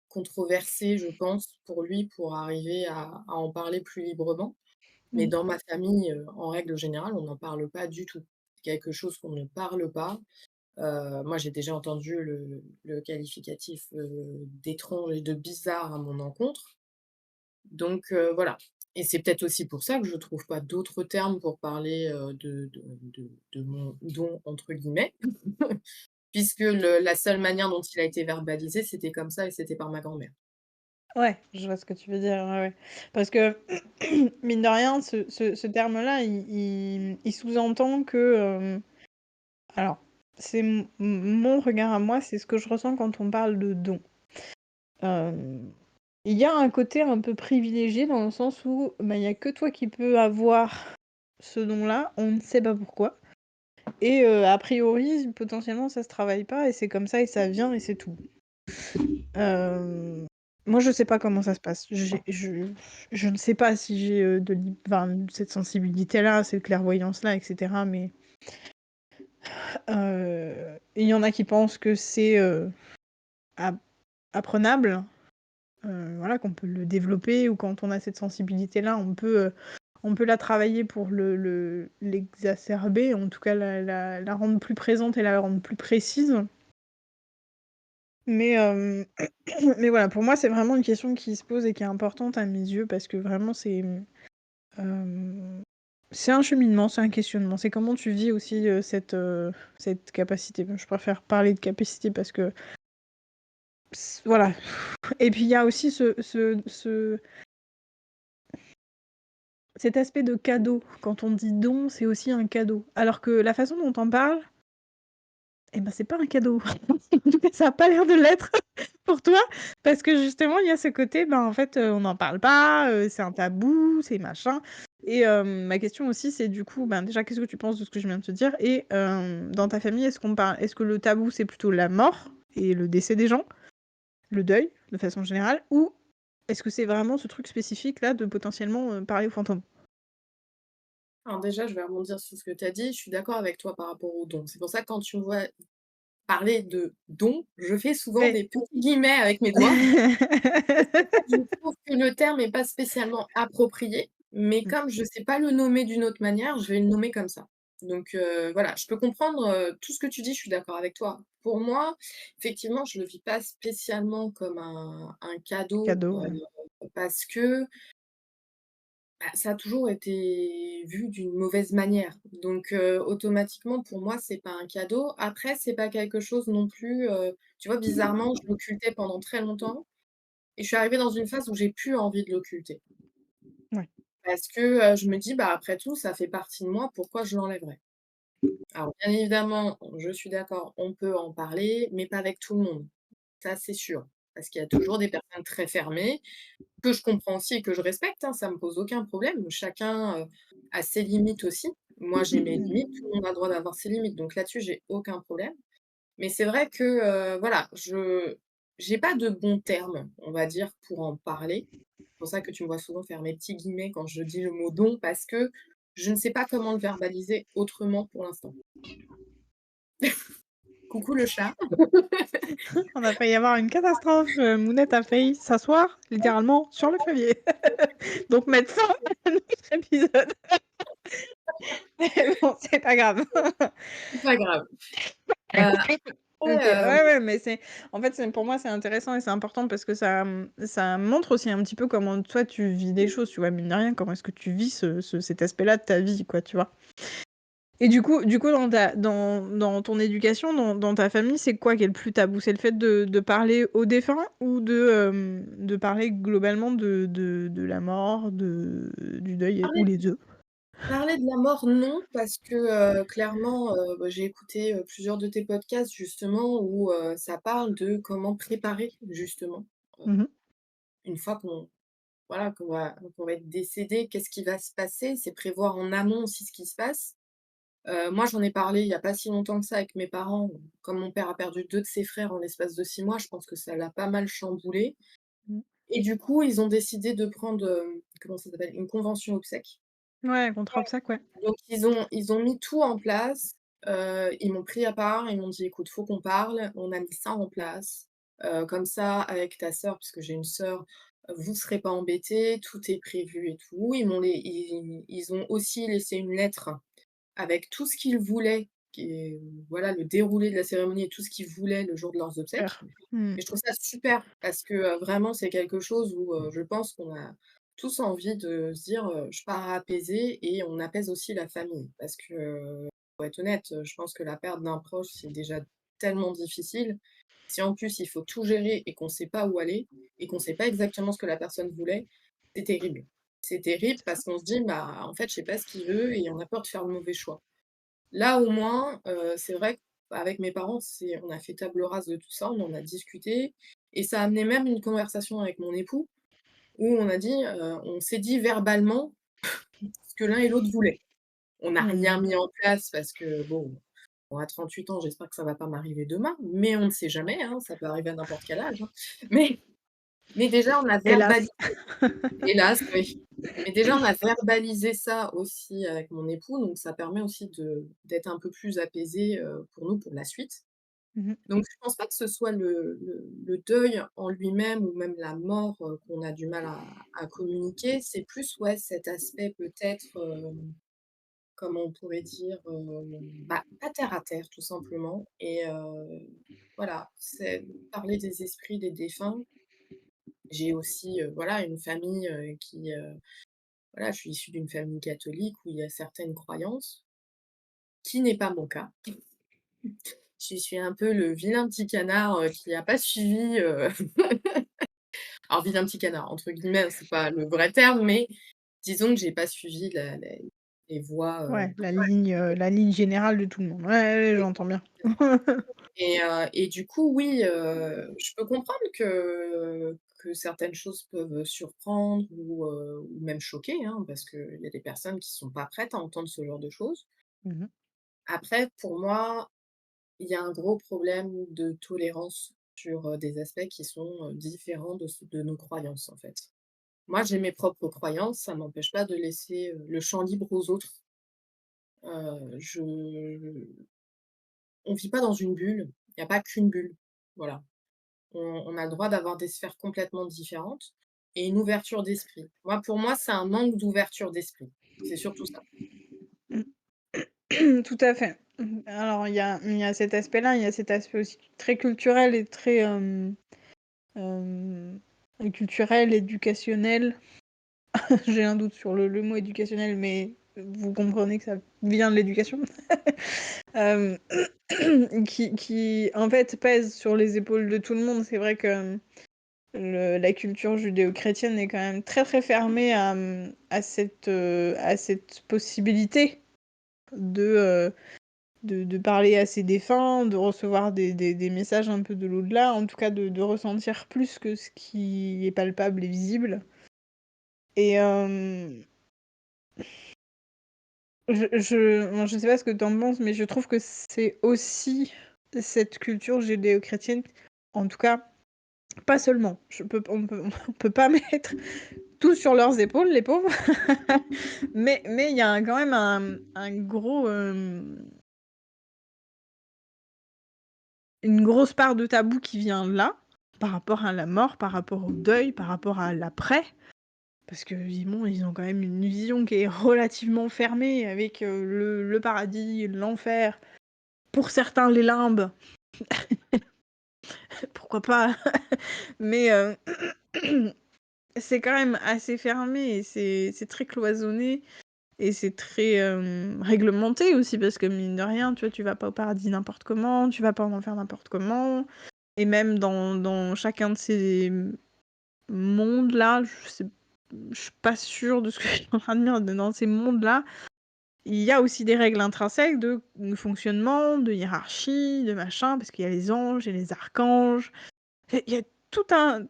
controversé, je pense, pour lui, pour arriver à en parler plus librement. Mais Mhm. dans ma famille, en règle générale, on n'en parle pas du tout. C'est quelque chose qu'on ne parle pas. Moi, j'ai déjà entendu le qualificatif, d'étrange et de bizarre à mon encontre. Donc voilà, et c'est peut-être aussi pour ça que je trouve pas d'autres termes pour parler, de «mon don» entre guillemets, puisque la seule manière dont il a été verbalisé, c'était comme ça et c'était par ma grand-mère. Ouais, je vois ce que tu veux dire, ouais, ouais. Parce que, mine de rien, ce terme-là, il sous-entend que, alors, c'est mon regard à moi, c'est ce que je ressens quand on parle de don. Il y a un côté un peu privilégié dans le sens où, bah, il y a que toi qui peux avoir ce don-là, on ne sait pas pourquoi et a priori, potentiellement, ça se travaille pas et c'est comme ça et ça vient et c'est tout. Hem, Moi, je sais pas comment ça se passe. Je ne sais pas si j'ai, cette sensibilité-là, cette clairvoyance-là et cetera, mais il y en a qui pensent que c'est, ap apprenable, voilà, qu'on peut le développer ou quand on a cette sensibilité-là, on peut la travailler pour l'exacerber, en tout cas la rendre plus présente et la rendre plus précise. Mais, mais voilà, pour moi, c'est vraiment une question qui se pose et qui est importante à mes yeux parce que vraiment c'est un cheminement, c'est un questionnement. C'est comment tu vis aussi, cette capacité. Je préfère parler de capacité parce que voilà. Et puis il y a aussi cet aspect de cadeau. Quand on dit don, c'est aussi un cadeau. Alors que la façon dont on parle, eh ben, c'est pas un cadeau. En tout cas, ça a pas l'air de l'être pour toi, parce que justement, il y a ce côté, ben, en fait, on n'en parle pas, c'est un tabou, c'est machin. Et ma question aussi, c'est du coup, ben, déjà, qu'est-ce que tu penses de ce que je viens de te dire? Et dans ta famille, est-ce que le tabou, c'est plutôt la mort et le décès des gens, le deuil, de façon générale, ou est-ce que c'est vraiment ce truc spécifique là de potentiellement, parler aux fantômes? Alors déjà, je vais rebondir sur ce que tu as dit, je suis d'accord avec toi par rapport aux dons. C'est pour ça que quand tu me vois parler de dons, je fais souvent Ouais. des petits guillemets avec mes doigts. Parce qu'en fait, je trouve que le terme est pas spécialement approprié, mais Mmh. comme je sais pas le nommer d'une autre manière, je vais le nommer comme ça. Donc voilà, je peux comprendre, tout ce que tu dis, je suis d'accord avec toi. Pour moi, effectivement, je le vis pas spécialement comme un cadeau, Cadeau, ouais. parce que, bah, ça a toujours été vu d'une mauvaise manière. Donc automatiquement, pour moi, c'est pas un cadeau. Après, c'est pas quelque chose non plus, tu vois, bizarrement, je l'occultais pendant très longtemps et je suis arrivée dans une phase où j'ai plus envie de l'occulter. Ouais. Parce que, je me dis: «Bah, après tout, ça fait partie de moi, pourquoi je l'enlèverais?» Alors bien évidemment, je suis d'accord, on peut en parler, mais pas avec tout le monde. Ça, c'est sûr. Parce qu'il y a toujours des personnes très fermées, que je comprends aussi et que je respecte, hein, ça me pose aucun problème. Chacun, a ses limites aussi. Moi, j'ai mes Mmh. limites, tout le monde a le droit d'avoir ses limites, donc là-dessus, j'ai aucun problème. Mais c'est vrai que, voilà, je j'ai pas de bons termes, on va dire, pour en parler. C'est pour ça que tu me vois souvent faire mes petits guillemets quand je dis le mot «don» parce que je ne sais pas comment le verbaliser autrement pour l'instant. Coucou le chat. On a failli avoir une catastrophe, Mounette a failli s'asseoir littéralement sur le clavier. Donc mettre fin à notre épisode. Mais bon, c'est pas grave. C'est pas grave. OK, Après, ouais, ouais, mais en fait, pour moi, c'est intéressant et c'est important parce que ça montre aussi un petit peu comment toi tu vis les choses, tu vois? Mine de rien, comment est-ce que tu vis cet aspect-là de ta vie, quoi, tu vois? Et du coup dans ton éducation, dans ta famille, c'est quoi qui est le plus tabou? C'est le fait de parler aux défunts ou de parler globalement de la mort, du deuil ou parler les 2? parler de la mort, non, parce que, clairement, bah, j'ai écouté, plusieurs de tes podcasts justement où, ça parle de comment préparer justement, heu, Mmh mh. une fois qu'on va être décédé, qu'est-ce qui va se passer? C'est prévoir en amont aussi ce qui se passe. Moi, j'en ai parlé il y a pas si longtemps que ça avec mes parents. Comme mon père a perdu 2 de ses frères en l'espace de 6 mois, je pense que ça l'a pas mal chamboulé Mmh. et du coup, ils ont décidé de prendre, comment ça s'appelle? Une convention obsèques. Ouais, contrat obsèques, ouais. Donc ils ont mis tout en place, ils m'ont pris à part, ils m'ont dit: «Écoute, faut qu'on parle, on a mis ça en place, comme ça avec ta sœur», puisque j'ai une sœur, «vous serez pas embêtés, tout est prévu et tout». Ils ont aussi laissé une lettre avec tout ce qu'ils voulaient, qui est voilà, le déroulé de la cérémonie et tout ce qu'ils voulaient le jour de leurs obsèques. Super. Mmh. Et je trouve ça super parce que, vraiment c'est quelque chose où, je pense qu'on a tous envie de se dire, «Je pars apaisée» et on apaise aussi la famille. Parce que, pour être honnête, je pense que la perte d'un proche, c'est déjà tellement difficile. Si en plus il faut tout gérer et qu'on sait pas où aller et qu'on sait pas exactement ce que la personne voulait, c'est terrible. C'est terrible C'est ça. parce qu'on se dit: «Bah, en fait, je sais pas ce qu'il veut» et on a peur de faire le mauvais choix. Là, au moins, c'est vrai qu'avec mes parents, on a fait table rase de tout ça, on en a discuté et ça a amené même une conversation avec mon époux où on s'est dit verbalement ce que l'un et l'autre voulaient. On n'a rien Mmh. mis en place parce que bon, à 38 ans, j'espère que ça va pas m'arriver demain, mais on ne sait jamais, hein, ça peut arriver à n'importe quel âge, hein. Mais mais déjà on a Hélas. verbalisé. Hélas, oui. Mais déjà, on a verbalisé ça aussi avec mon époux, donc ça permet aussi d'être un peu plus apaisé pour nous, pour la suite. Mmh mh. Donc je pense pas que ce soit le deuil en lui-même ou même la mort, qu'on a du mal à communiquer. C'est plus, ouais, cet aspect peut-être, comment on pourrait dire? Bah, pas terre à terre tout simplement et voilà, c'est parler des esprits des défunts. J'ai aussi, voilà, une famille, voilà, je suis issue d'une famille catholique où il y a certaines croyances, qui n'est pas mon cas. Je suis un peu le vilain petit canard, qui n'a pas suivi, alors «vilain petit canard» entre guillemets, c'est pas le vrai terme, mais disons que j'ai pas suivi les voies, Ouais, la ligne générale de tout le monde. Ouais, ouais, j'entends bien. et du coup, oui, je peux comprendre que certaines choses peuvent surprendre ou même choquer, hein, parce qu'il y a des personnes qui sont pas prêtes à entendre ce genre de choses. Mmh mh. Après, pour moi, il y a un gros problème de tolérance sur, des aspects qui sont, différents de nos croyances, en fait. Moi, j'ai mes propres croyances, ça m'empêche pas de laisser, le champ libre aux autres. Je On vit pas dans une bulle, il y a pas qu'une bulle, voilà. On a le droit d'avoir des sphères complètement différentes et une ouverture d'esprit. Pour moi, c'est un manque d'ouverture d'esprit. C'est surtout ça. Tout à fait. Alors il y a cet aspect-là, il y a cet aspect aussi très culturel et très, hem, culturel, éducationnel. J'ai un doute sur le mot éducationnel, mais vous comprenez que ça vient de l'éducation. Hem, qui en fait pèse sur les épaules de tout le monde. C'est vrai que, la culture judéo-chrétienne est quand même très très fermée à cette possibilité de, de parler à ses défunts, de recevoir des messages un peu de l'au-delà, en tout cas de ressentir plus que ce qui est palpable et visible. Et je sais pas ce que tu en penses, mais je trouve que c'est aussi cette culture judéo-chrétienne, en tout cas, pas seulement. On peut pas mettre tout sur leurs épaules, les pauvres. Mais il y a quand même un gros, une grosse part de tabou qui vient là, par rapport à la mort, par rapport au deuil, par rapport à l'après. Parce que bon, ils ont quand même une vision qui est relativement fermée avec le paradis, l'enfer. Pour certains, les limbes, pourquoi pas. Mais c'est quand même assez fermé et c'est très cloisonné. Et c'est très réglementé aussi, parce que mine de rien, tu vois, tu vas pas au paradis n'importe comment, tu vas pas en enfer n'importe comment. Et même dans chacun de ces mondes-là, je suis pas sûre de ce que je suis en train de dire, dans ces mondes-là, il y a aussi des règles intrinsèques de fonctionnement, de hiérarchie, de machin, parce qu'il y a les anges et les archanges. Il y a tout un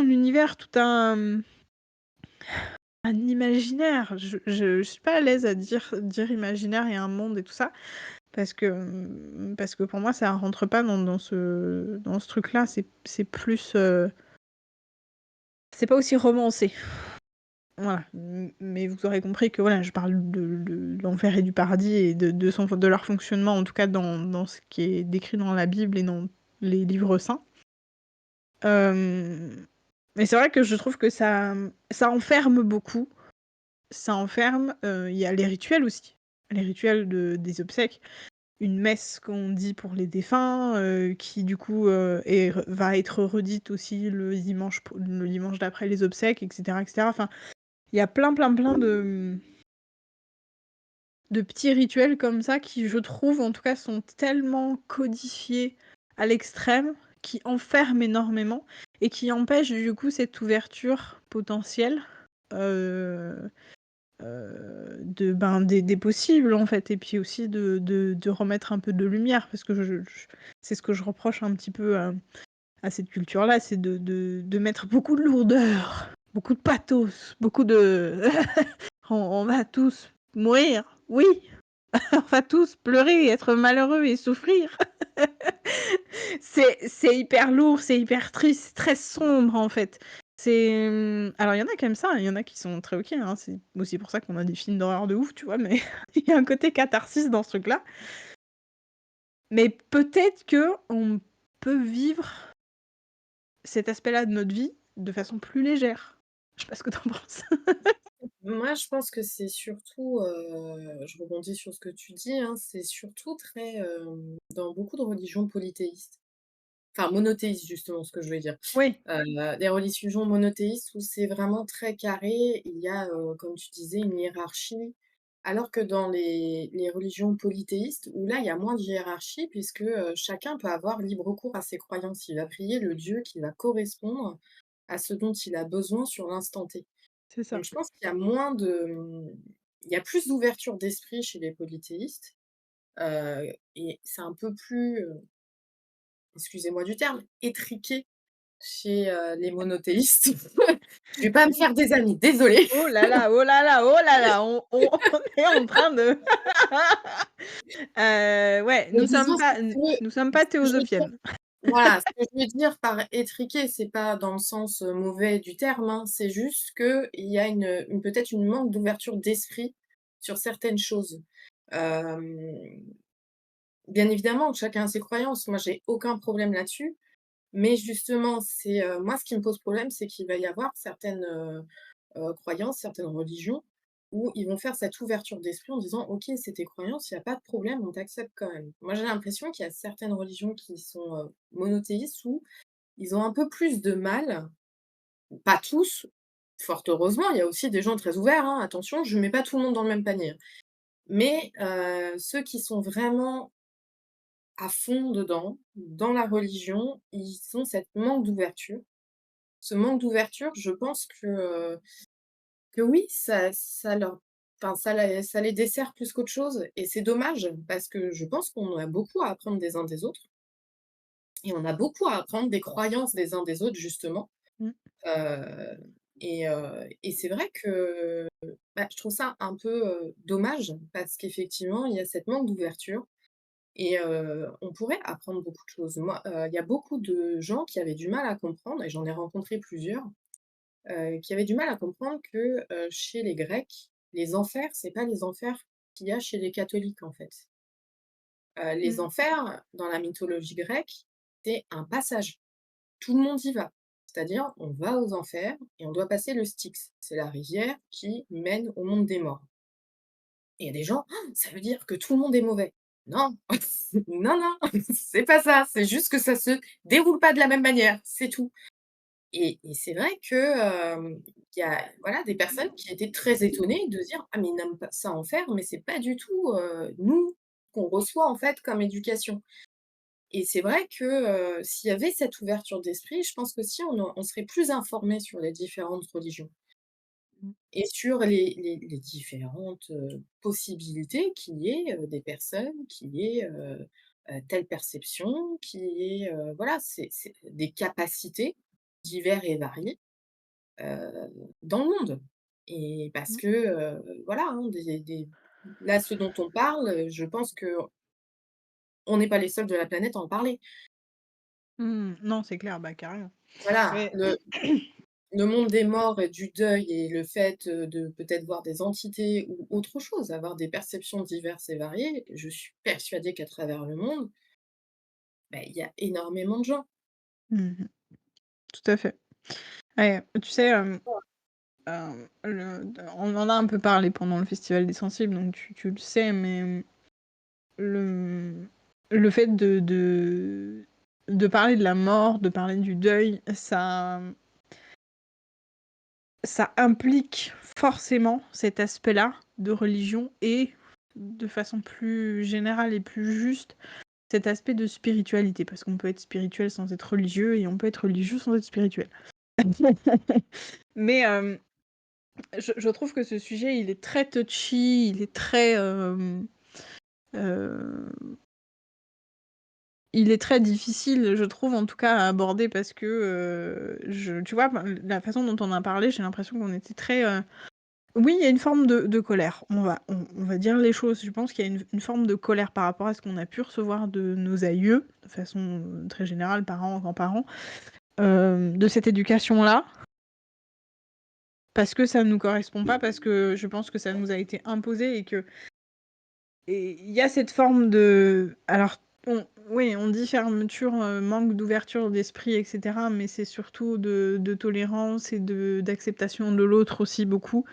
univers, tout un imaginaire. Je suis pas à l'aise à dire imaginaire et un monde et tout ça, parce que pour moi, ça rentre pas dans ce truc-là. C'est plus... c'est pas aussi romancé. Voilà. Mais vous aurez compris que voilà, je parle de l'enfer et du paradis et de leur fonctionnement, en tout cas dans ce qui est décrit dans la Bible et dans les livres saints. Mais c'est vrai que je trouve que ça enferme beaucoup. Ça enferme. Il y a les rituels aussi. Les rituels des obsèques. Une messe qu'on dit pour les défunts, qui du coup va être redite aussi le dimanche d'après les obsèques, etc., etc. Enfin, il y a plein de petits rituels comme ça qui, je trouve, en tout cas, sont tellement codifiés à l'extrême, qui enferment énormément et qui empêchent du coup cette ouverture potentielle des possibles en fait, et puis aussi de remettre un peu de lumière, parce que c'est ce que je reproche un petit peu à cette culture-là, c'est de mettre beaucoup de lourdeur, beaucoup de pathos, beaucoup de... on va tous mourir, oui, on va tous pleurer, être malheureux et souffrir. C'est hyper lourd, c'est hyper triste, c'est très sombre en fait. Alors il y en a qui aiment ça, il y en a qui sont très ok, hein. C'est aussi pour ça qu'on a des films d'horreur de ouf, tu vois, mais il y a un côté catharsis dans ce truc-là. Mais peut-être que on peut vivre cet aspect-là de notre vie de façon plus légère. Je sais pas ce que t'en penses. Moi, je pense que c'est surtout, je rebondis sur ce que tu dis, hein, c'est surtout très, dans beaucoup de religions polythéistes, enfin monothéistes justement, ce que je veux dire. Oui, Des religions monothéistes où c'est vraiment très carré, il y a, comme tu disais, une hiérarchie. Alors que dans les religions polythéistes, où là, il y a moins de hiérarchie puisque, chacun peut avoir libre recours à ses croyances. Il va prier le Dieu qui va correspondre à ce dont il a besoin sur l'instant T. c'est ça. Donc je pense qu'il y a moins de, il y a plus d'ouverture d'esprit chez les polythéistes, et c'est un peu plus, excusez-moi du terme, étriqué chez, les monothéistes. Je vais pas me faire des amis, désolée. Oh là là, oh là là, oh là là, on est en train de... Ouais, Mais disons, si tu veux, nous sommes ce pas que je veux dire, théosophiennes. voilà, ce que je veux dire par étriqué, c'est pas dans le sens, mauvais du terme, hein, c'est juste qu'il y a peut-être une manque d'ouverture d'esprit sur certaines choses. Hem, Bien évidemment, chacun a ses croyances, moi j'ai aucun problème là-dessus, mais justement, c'est, moi ce qui me pose problème, c'est qu'il va y avoir certaines, croyances, certaines religions où ils vont faire cette ouverture d'esprit en disant: «OK, c'est tes croyances, il y a pas de problème, on t'accepte quand même». Moi, j'ai l'impression qu'il y a certaines religions qui sont, monothéistes où ils ont un peu plus de mal, pas tous, fort heureusement, il y a aussi des gens très ouverts, hein, attention, je mets pas tout le monde dans le même panier. Mais ceux qui sont vraiment à fond dedans, dans la religion, ils ont cette manque d'ouverture ce manque d'ouverture, je pense que oui, ça les dessert plus qu'autre chose et c'est dommage parce que je pense qu'on a beaucoup à apprendre des uns des autres et on a beaucoup à apprendre des croyances des uns des autres justement. Mmh. Heu et c'est vrai que, bah, je trouve ça un peu, dommage parce qu'effectivement, il y a cette manque d'ouverture et on pourrait apprendre beaucoup de choses. Moi, il y a beaucoup de gens qui avaient du mal à comprendre et j'en ai rencontré plusieurs, qui avaient du mal à comprendre que, chez les Grecs, les enfers, c'est pas les enfers qu'il y a chez les catholiques, en fait. Les Mmh. enfers, dans la mythologie grecque, c'est un passage. Tout le monde y va. C'est-à-dire, on va aux enfers et on doit passer le Styx. C'est la rivière qui mène au monde des morts. Et il y a des gens: «Ah, ça veut dire que tout le monde est mauvais». Non, non, non, c'est pas ça, c'est juste que ça se déroule pas de la même manière, c'est tout. Et c'est vrai que, il y a voilà, des personnes qui étaient très étonnées de dire: «Ah mais ils nomment pas ça enfer, mais c'est pas du tout, nous, qu'on reçoit en fait comme éducation». Et c'est vrai que, s'il y avait cette ouverture d'esprit, je pense qu'aussi on serait plus informés sur les différentes religions Mmh. et sur les différentes, possibilités qu'il y ait, des personnes, qu'il y ait, telle perception, qu'il y ait, voilà, c'est des capacités divers et variées, heu, dans le monde. Et parce Mmh. que, voilà, hein, des là, ce dont on parle, je pense qu'on n'est pas les seuls de la planète à en parler. Mmh. Non, c'est clair, bah, carrément. Voilà, Ouais. le monde des morts et du deuil et le fait, de peut-être voir des entités ou autre chose, avoir des perceptions diverses et variées, je suis persuadée qu'à travers le monde, bah, il y a énormément de gens. Mmh. Tout à fait. Ouais, tu sais, on en a un peu parlé pendant le festival des sensibles, donc tu le sais, mais le le fait de parler de la mort, de parler du deuil, ça implique forcément cet aspect-là de religion et de façon plus générale et plus juste, cet aspect de spiritualité. Parce qu'on peut être spirituel sans être religieux et on peut être religieux sans être spirituel. Mais je trouve que ce sujet, il est très touchy, il est très, heu, il est très difficile, je trouve, en tout cas, à aborder parce que, tu vois, ben, la façon dont on a parlé, j'ai l'impression qu'on était très, oui, il y a une forme de colère. On va dire les choses. Je pense qu'il y a une forme de colère par rapport à ce qu'on a pu recevoir de nos aïeux, de façon, très générale, parents, grands-parents, de cette éducation-là. Parce que ça ne nous correspond pas, parce que je pense que ça nous a été imposé et il y a cette forme de alors oui, on dit fermeture, manque d'ouverture d'esprit et cetera, mais c'est surtout de tolérance et d'acceptation de l'autre aussi beaucoup.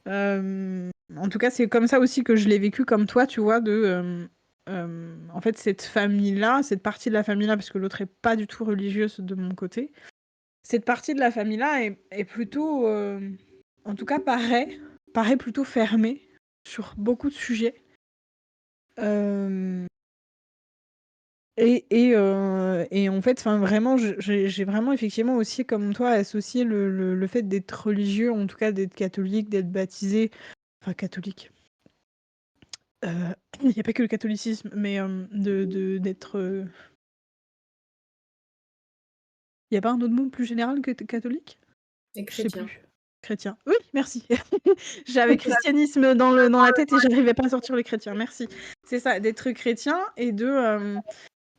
En tout cas, c'est comme ça aussi que je l'ai vécu comme toi, tu vois? En fait, cette famille-là, cette partie de la famille-là, parce que l'autre est pas du tout religieuse de mon côté. Cette partie de la famille-là est plutôt, en tout cas paraît plutôt fermée sur beaucoup de sujets. Hem et en fait, enfin vraiment, j'ai vraiment effectivement aussi comme toi associé le fait d'être religieux, en tout cas d'être catholique, d'être baptisé, enfin catholique, il y a pas que le catholicisme, mais d'être, il y a pas un autre mot plus général que catholique? Les Je sais chrétiens. plus. Chrétien. Oui, merci. J'avais christianisme dans la tête et j'arrivais pas à sortir le chrétien, merci. C'est ça, d'être chrétien et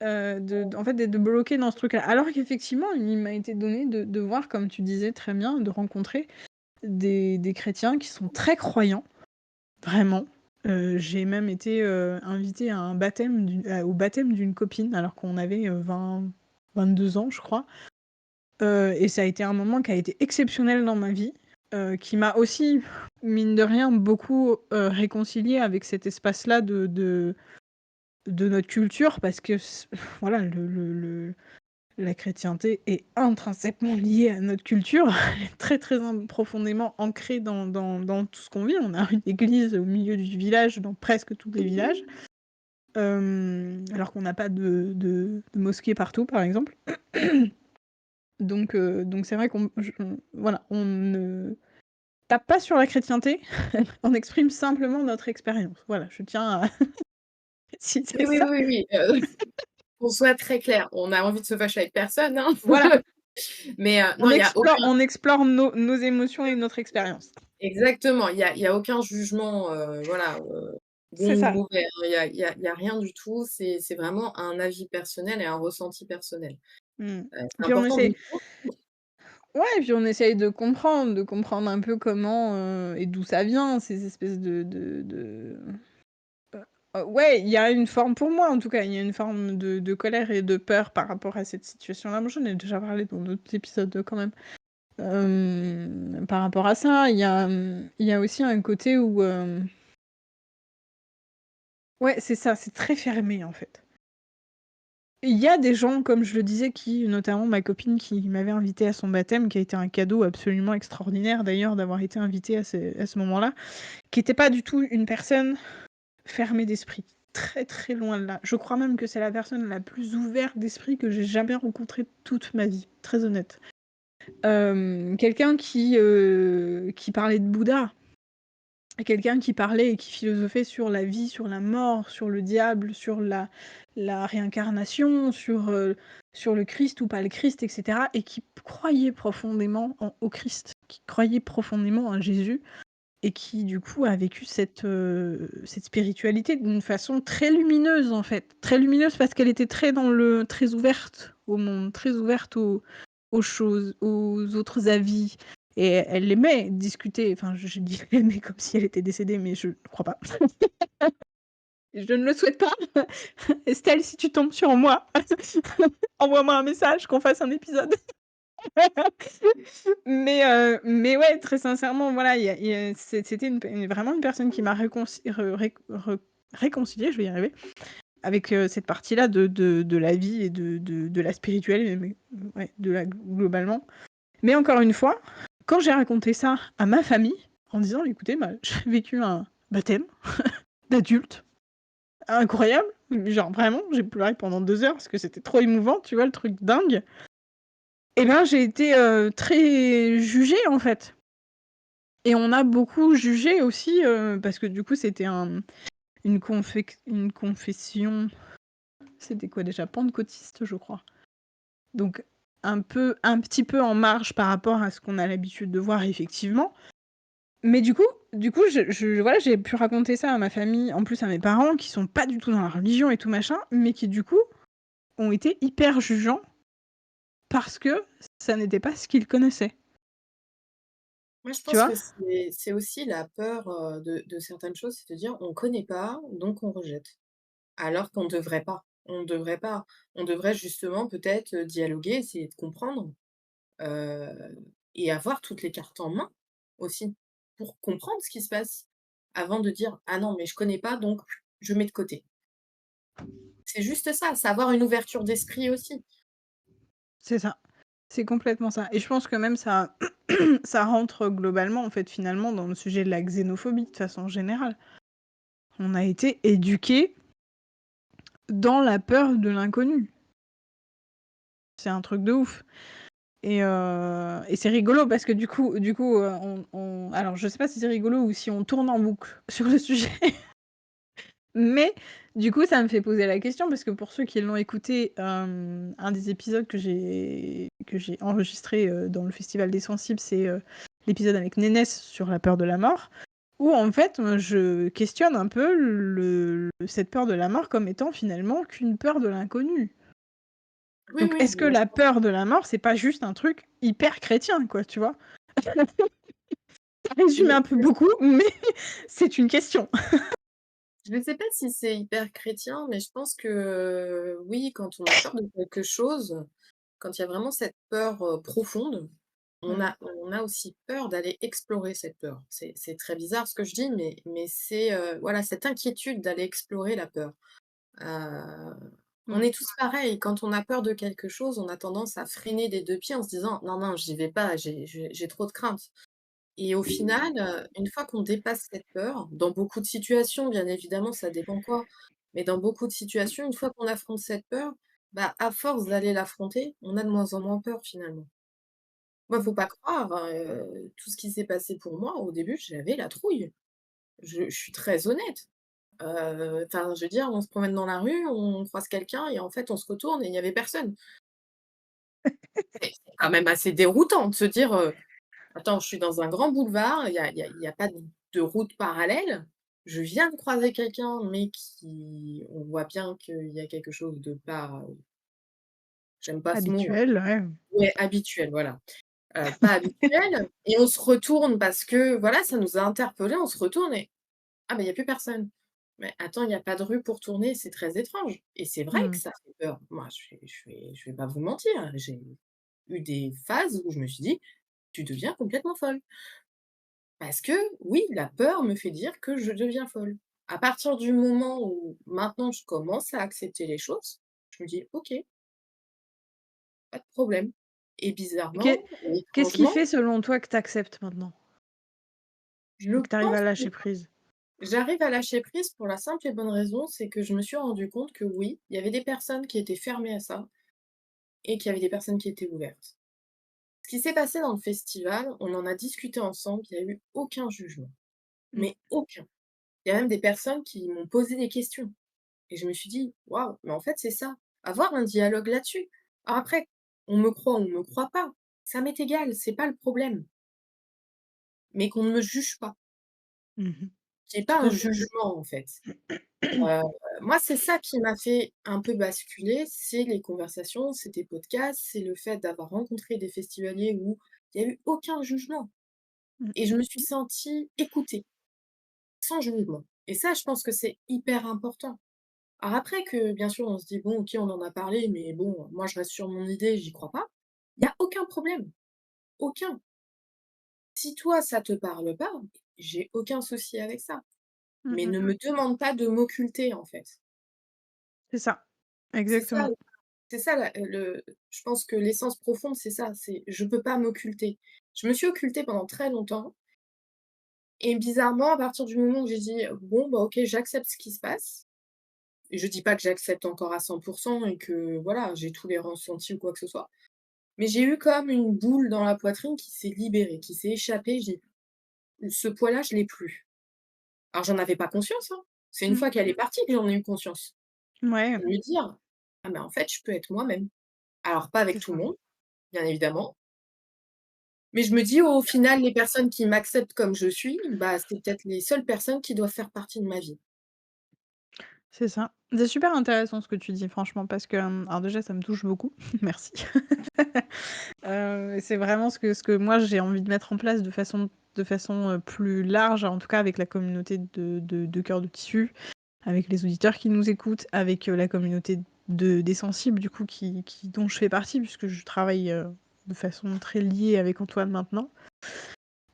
en fait, d'être bloqué dans ce truc-là. Alors qu'effectivement, il m'a été donné de voir, comme tu disais très bien, de rencontrer des chrétiens qui sont très croyants, vraiment. J'ai même été, invitée à au baptême d'une copine alors qu'on avait, 22 ans, je crois. Et ça a été un moment qui a été exceptionnel dans ma vie, qui m'a aussi, mine de rien, beaucoup, réconciliée avec cet espace-là de notre culture parce que voilà, la chrétienté est intrinsèquement liée à notre culture. Elle est très, très profondément ancrée dans tout ce qu'on vit. On a une église au milieu du village, dans presque tous les villages, alors qu'on n'a pas de mosquée partout, par exemple. Donc c'est vrai voilà, on ne tape pas sur la chrétienté, on exprime simplement notre expérience. Voilà, je tiens à Oui, citer oui, ça. oui, oui, qu'on soit très clair, on a envie de se fâcher avec personne, hein. Voilà, Mais non, il y a aucun on explore nos émotions et notre expérience. exactement, il y a aucun jugement, voilà, C'est bon ou ça. mauvais, hein. Il y a rien du tout. C'est vraiment un avis personnel et un ressenti personnel. Mmh. C'est Puis on important de essaie le dire. Ouais, et puis on essaye de comprendre un peu comment, et d'où ça vient, ces espèces ouais, il y a une forme pour moi en tout cas, il y a une forme de colère et de peur par rapport à cette situation-là. Moi, j'en ai déjà parlé dans d'autres épisodes, quand même. Par rapport à ça, il y a aussi un côté où, ouais, c'est ça, c'est très fermé, en fait. Il y a des gens, comme je le disais, qui notamment ma copine qui m'avait invitée à son baptême, qui a été un cadeau absolument extraordinaire d'ailleurs d'avoir été invitée à ce moment-là, qui était pas du tout une personne fermée d'esprit. Très, très loin de là. Je crois même que c'est la personne la plus ouverte d'esprit que j'ai jamais rencontrée de toute ma vie, très honnête. Quelqu'un qui parlait de Bouddha, quelqu'un qui parlait et qui philosophait sur la vie, sur la mort, sur le diable, sur la réincarnation, sur le Christ ou pas le Christ, etc. Et qui croyait profondément au Christ, qui croyait profondément en Jésus, et qui du coup a vécu cette spiritualité d'une façon très lumineuse en fait. Très lumineuse parce qu'elle était très ouverte au monde, très ouverte aux choses, aux autres avis. Et elle aimait discuter, enfin je dis elle aimait comme si elle était décédée, mais je ne crois pas. Je ne le souhaite pas. Estelle, si tu tombes sur moi, envoie-moi un message qu'on fasse un épisode. Mais ouais, très sincèrement, voilà, c'était vraiment une personne qui m'a réconciliée, je vais y arriver, avec cette partie-là de la vie et de la spirituelle, mais ouais, globalement. Mais encore une fois, quand j'ai raconté ça à ma famille, en disant, écoutez, bah, j'ai vécu un baptême d'adulte incroyable, genre vraiment, j'ai pleuré pendant 2 heures parce que c'était trop émouvant, tu vois, le truc dingue. Et ben, j'ai été très jugée en fait. Et on a beaucoup jugé aussi, parce que du coup, c'était une confession. C'était quoi déjà? Pentecôtiste, je crois. Donc, un petit peu en marge par rapport à ce qu'on a l'habitude de voir, effectivement. Mais du coup, voilà, j'ai pu raconter ça à ma famille, en plus à mes parents, qui sont pas du tout dans la religion et tout machin, mais qui du coup ont été hyper jugeants parce que ça n'était pas ce qu'ils connaissaient. Moi, je Tu pense vois? que c'est aussi la peur, de certaines choses, c'est de dire: «On connaît pas, donc on rejette». Alors qu'on ne devrait pas. On ne devrait pas. On devrait justement peut-être, dialoguer, essayer de comprendre, heu et avoir toutes les cartes en main aussi, pour comprendre ce qui se passe, avant de dire: «Ah non, mais je connais pas, donc je mets de côté». C'est juste ça, c'est avoir une ouverture d'esprit aussi. C'est ça. C'est complètement ça. Et je pense que même ça, ça rentre globalement, en fait, finalement, dans le sujet de la xénophobie, de façon générale. On a été éduqués dans la peur de l'inconnu. C'est un truc de ouf. Et c'est rigolo parce que du coup, alors je sais pas si c'est rigolo ou si on tourne en boucle sur le sujet, mais du coup, ça me fait poser la question parce que pour ceux qui l'ont écouté, un des épisodes que j'ai enregistré, dans le Festival des Sensibles, c'est, l'épisode avec Nénès sur la peur de la mort, où en fait, je questionne un peu cette peur de la mort comme étant finalement qu'une peur de l'inconnu. Oui, Donc oui, est-ce que moi je la pense peur de la mort, c'est pas juste un truc hyper chrétien, quoi, tu vois? Ça résume mais un peu beaucoup, mais c'est une question. je ne sais pas si c'est hyper chrétien, mais je pense que, oui, quand on a peur de quelque chose, quand il y a vraiment cette peur, profonde, on Mmh. a on a aussi peur d'aller explorer cette peur. C'est très bizarre ce que je dis, mais c'est, voilà, cette inquiétude d'aller explorer la peur. Heu, on Mmh. est tous pareils, quand on a peur de quelque chose, on a tendance à freiner des 2 pieds en se disant: «Non, non, j'y vais pas, j'ai trop de crainte». Et au final, une fois qu'on dépasse cette peur, dans beaucoup de situations, bien évidemment, ça dépend quoi, mais dans beaucoup de situations, une fois qu'on affronte cette peur, bah, à force d'aller l'affronter, on a de moins en moins peur finalement. Moi, faut pas croire, hein, tout ce qui s'est passé pour moi, au début, j'avais la trouille. Je suis très honnête. Enfin, je veux dire, on se promène dans la rue, on croise quelqu'un et en fait, on se retourne et il y avait personne. C'est quand même assez déroutant de se dire, «Attends, je suis dans un grand boulevard, il y a pas de route parallèle. Je viens de croiser quelqu'un, mais qui on voit bien qu'il y a quelque chose de pas, j'aime pas ce mot, Habituel, ouais. ouais, habituel, voilà, pas habituel et on se retourne parce que, voilà, ça nous a interpellés, on se retourne et ah, il y a plus personne. Mais attends, il y a pas de rue pour tourner, c'est très étrange et c'est vrai que Mmh. ça fait peur. Moi, je vais pas vous mentir, j'ai eu des phases où je me suis dit: «Tu deviens complètement folle». Parce que oui, la peur me fait dire que je deviens folle. À partir du moment où maintenant je commence à accepter les choses, je me dis: «OK, pas de problème» et Qu'est bizarrement et qu'est-ce qui étrangement, fait selon toi que tu acceptes maintenant? je Et que tu arrives pense à que lâcher prise? j'arrive à lâcher prise pour la simple et bonne raison, c'est que je me suis rendu compte que oui, il y avait des personnes qui étaient fermées à ça et qu'il y avait des personnes qui étaient ouvertes. Ce qui s'est passé dans le festival, on en a discuté ensemble, il y a eu aucun jugement, Mmh. mais aucun. Il y a même des personnes qui m'ont posé des questions. Et je me suis dit: «Waouh, mais en fait, c'est ça, avoir un dialogue là-dessus». Alors après, on me croit ou on me croit pas, ça m'est égal, c'est pas le problème, mais qu'on ne me juge pas, Mmh. qu'il y ait pas Tout un à fait. jugement, en fait. Heu, moi, c'est ça qui m'a fait un peu basculer, c'est les conversations, c'est tes podcasts, c'est le fait d'avoir rencontré des festivaliers où il y a eu aucun jugement Mmh. et je me suis sentie écoutée, sans jugement et ça, je pense que c'est hyper important. Alors après que, bien sûr, on se dit: «Bon, OK, on en a parlé, mais bon, moi je reste sur mon idée, j'y crois pas». Il y a aucun problème, aucun. Si toi ça te parle pas, j'ai aucun souci avec ça. Mmh Mais mh. ne me demande pas de m'occulter, en fait. C'est ça, C'est ça exactement. c'est ça la le je pense que l'essence profonde, c'est ça, c'est je peux pas m'occulter. Je me suis occultée pendant très longtemps et bizarrement, à partir du moment où j'ai dit: «Bon, bah, OK, j'accepte ce qui se passe». Et je dis pas que j'accepte encore à 100 et que voilà, j'ai tous les ressentis ou quoi que ce soit. Mais j'ai eu comme une boule dans la poitrine qui s'est libérée, qui s'est échappée. J'ai ce poids-là, je l'ai plus. Alors j'en avais pas conscience, hein. C'est une Mmh. fois qu'elle est partie que j'en ai eu conscience. Ouais, De me dire: «Ah mais en fait, je peux être moi-même». Alors pas avec c'est tout ça. le monde, bien évidemment, mais je me dis au final les personnes qui m'acceptent comme je suis, bah, c'est peut-être les seules personnes qui doivent faire partie de ma vie. C'est ça. C'est super intéressant ce que tu dis franchement parce que, alors déjà ça me touche beaucoup, merci. C'est vraiment ce que moi j'ai envie de mettre en place de façon plus large, en tout cas avec la communauté de Cœur de Tissu, avec les auditeurs qui nous écoutent, avec, la communauté des sensibles du coup qui dont je fais partie puisque je travaille, de façon très liée avec Antoine maintenant.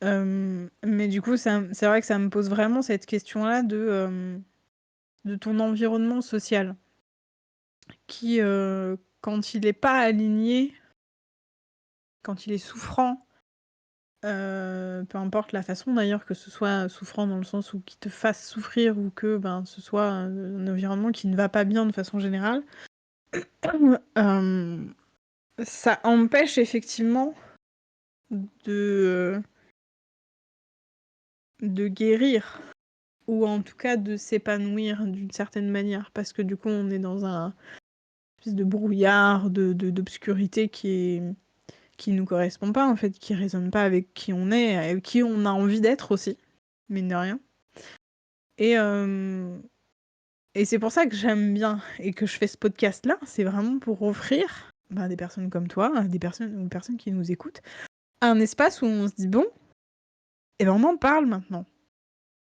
Mais du coup c'est vrai que ça me pose vraiment cette question-là de ton environnement social qui, quand il est pas aligné, quand il est souffrant, peu importe la façon d'ailleurs, que ce soit souffrant dans le sens où qui te fasse souffrir ou que, ben, ce soit, un environnement qui ne va pas bien de façon générale, hem, ça empêche effectivement de, de guérir ou en tout cas de s'épanouir d'une certaine manière. Parce que du coup, on est dans un espèce de brouillard, d'obscurité qui nous correspond pas en fait, qui résonne pas avec qui on est, avec qui on a envie d'être aussi, mine de rien. Et c'est pour ça que j'aime bien et que je fais ce podcast-là, c'est vraiment pour offrir, bah, à des personnes comme toi, à des personnes aux personnes qui nous écoutent, un espace où on se dit: «Bon, et ben, on en parle maintenant».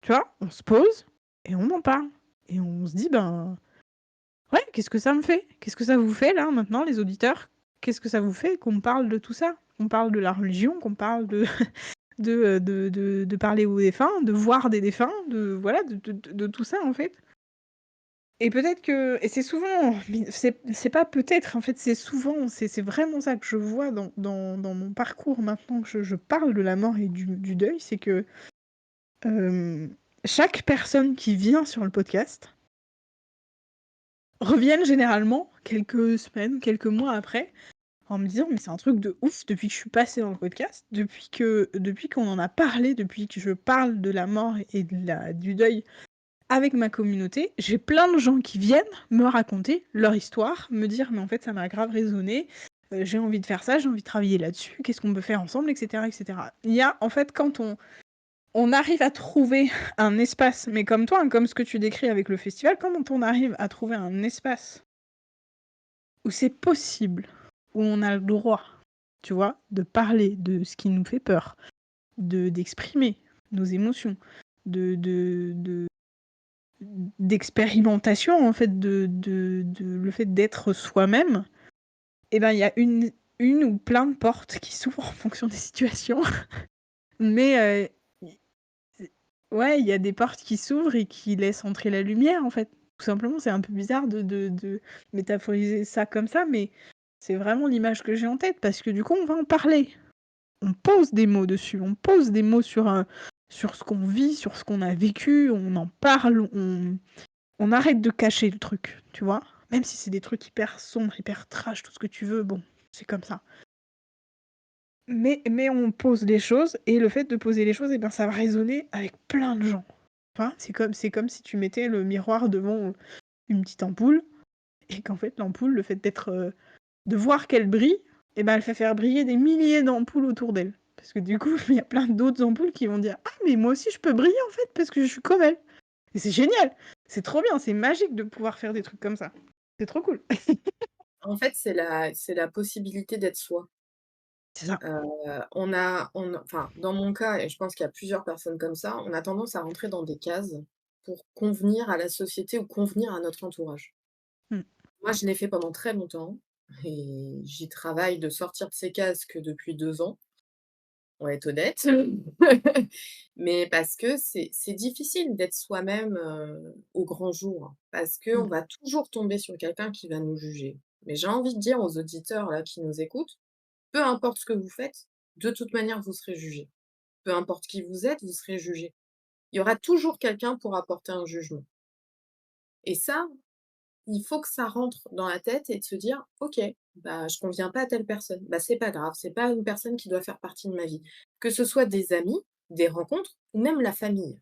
Tu vois? On se pose et on en parle et on se dit: «Ben, ouais, qu'est-ce que ça me fait? Qu'est-ce que ça vous fait là maintenant les auditeurs? Qu'est-ce que ça vous fait qu'on parle de tout ça? Qu'on parle de la religion, qu'on parle de de parler aux défunts, de voir des défunts, de voilà, de tout ça, en fait. Et peut-être que et c'est souvent, mais c'est pas peut-être, en fait, c'est souvent, c'est vraiment ça que je vois dans mon parcours maintenant que je parle de la mort et du deuil, c'est que, hem, chaque personne qui vient sur le podcast, reviennent généralement quelques semaines, quelques mois après, en me disant: «Mais c'est un truc de ouf depuis que je suis passée dans le podcast, depuis qu'on en a parlé, depuis que je parle de la mort et du deuil avec ma communauté, j'ai plein de gens qui viennent me raconter leur histoire, me dire: "Mais en fait, ça m'a grave résonné, j'ai envie de faire ça, j'ai envie de travailler là-dessus, qu'est-ce qu'on peut faire ensemble?" et cetera, et cetera. Il y a en fait, quand on arrive à trouver un espace, mais comme toi, hein, comme ce que tu décris avec le festival, quand on arrive à trouver un espace où c'est possible, où on a le droit, tu vois, de parler de ce qui nous fait peur, d'exprimer nos émotions, de d'expérimentation en fait de le fait d'être soi-même, et ben il y a une ou plein de portes qui s'ouvrent en fonction des situations. Mais ouais, il y a des portes qui s'ouvrent et qui laissent entrer la lumière en fait. Tout simplement, c'est un peu bizarre de métaphoriser ça comme ça, mais c'est vraiment l'image que j'ai en tête parce que du coup on va en parler. On pose des mots dessus, on pose des mots sur ce qu'on vit, sur ce qu'on a vécu, on en parle, on arrête de cacher le truc, tu vois? Même si c'est des trucs hyper sombres, hyper trash, tout ce que tu veux, bon, c'est comme ça. Mais on pose les choses et le fait de poser les choses, et ben, ça va résonner avec plein de gens. Enfin, c'est comme si tu mettais le miroir devant une petite ampoule et qu'en fait l'ampoule, le fait de voir qu'elle brille, et ben, elle fait faire briller des milliers d'ampoules autour d'elle. Parce que du coup, il y a plein d'autres ampoules qui vont dire: «Ah mais moi aussi je peux briller en fait parce que je suis comme elle». Et c'est génial! C'est trop bien, c'est magique de pouvoir faire des trucs comme ça. C'est trop cool. En fait, c'est la possibilité d'être soi. C'est ça. Enfin, dans mon cas, et je pense qu'il y a plusieurs personnes comme ça, on a tendance à rentrer dans des cases pour convenir à la société ou convenir à notre entourage. Mmh. Moi, je l'ai fait pendant très longtemps et j'y travaille de sortir de ces cases que depuis 2 ans, on va être honnête. Mais parce que c'est difficile d'être soi-même, au grand jour, parce qu'on Mmh. va toujours tomber sur quelqu'un qui va nous juger. Mais j'ai envie de dire aux auditeurs là qui nous écoutent, peu importe ce que vous faites, de toute manière vous serez jugés. Peu importe qui vous êtes, vous serez jugés. Il y aura toujours quelqu'un pour apporter un jugement et ça, il faut que ça rentre dans la tête et de se dire: «OK, bah, je conviens pas à telle personne. Bah, c'est pas grave, c'est pas une personne qui doit faire partie de ma vie». Que ce soit des amis, des rencontres ou même la famille.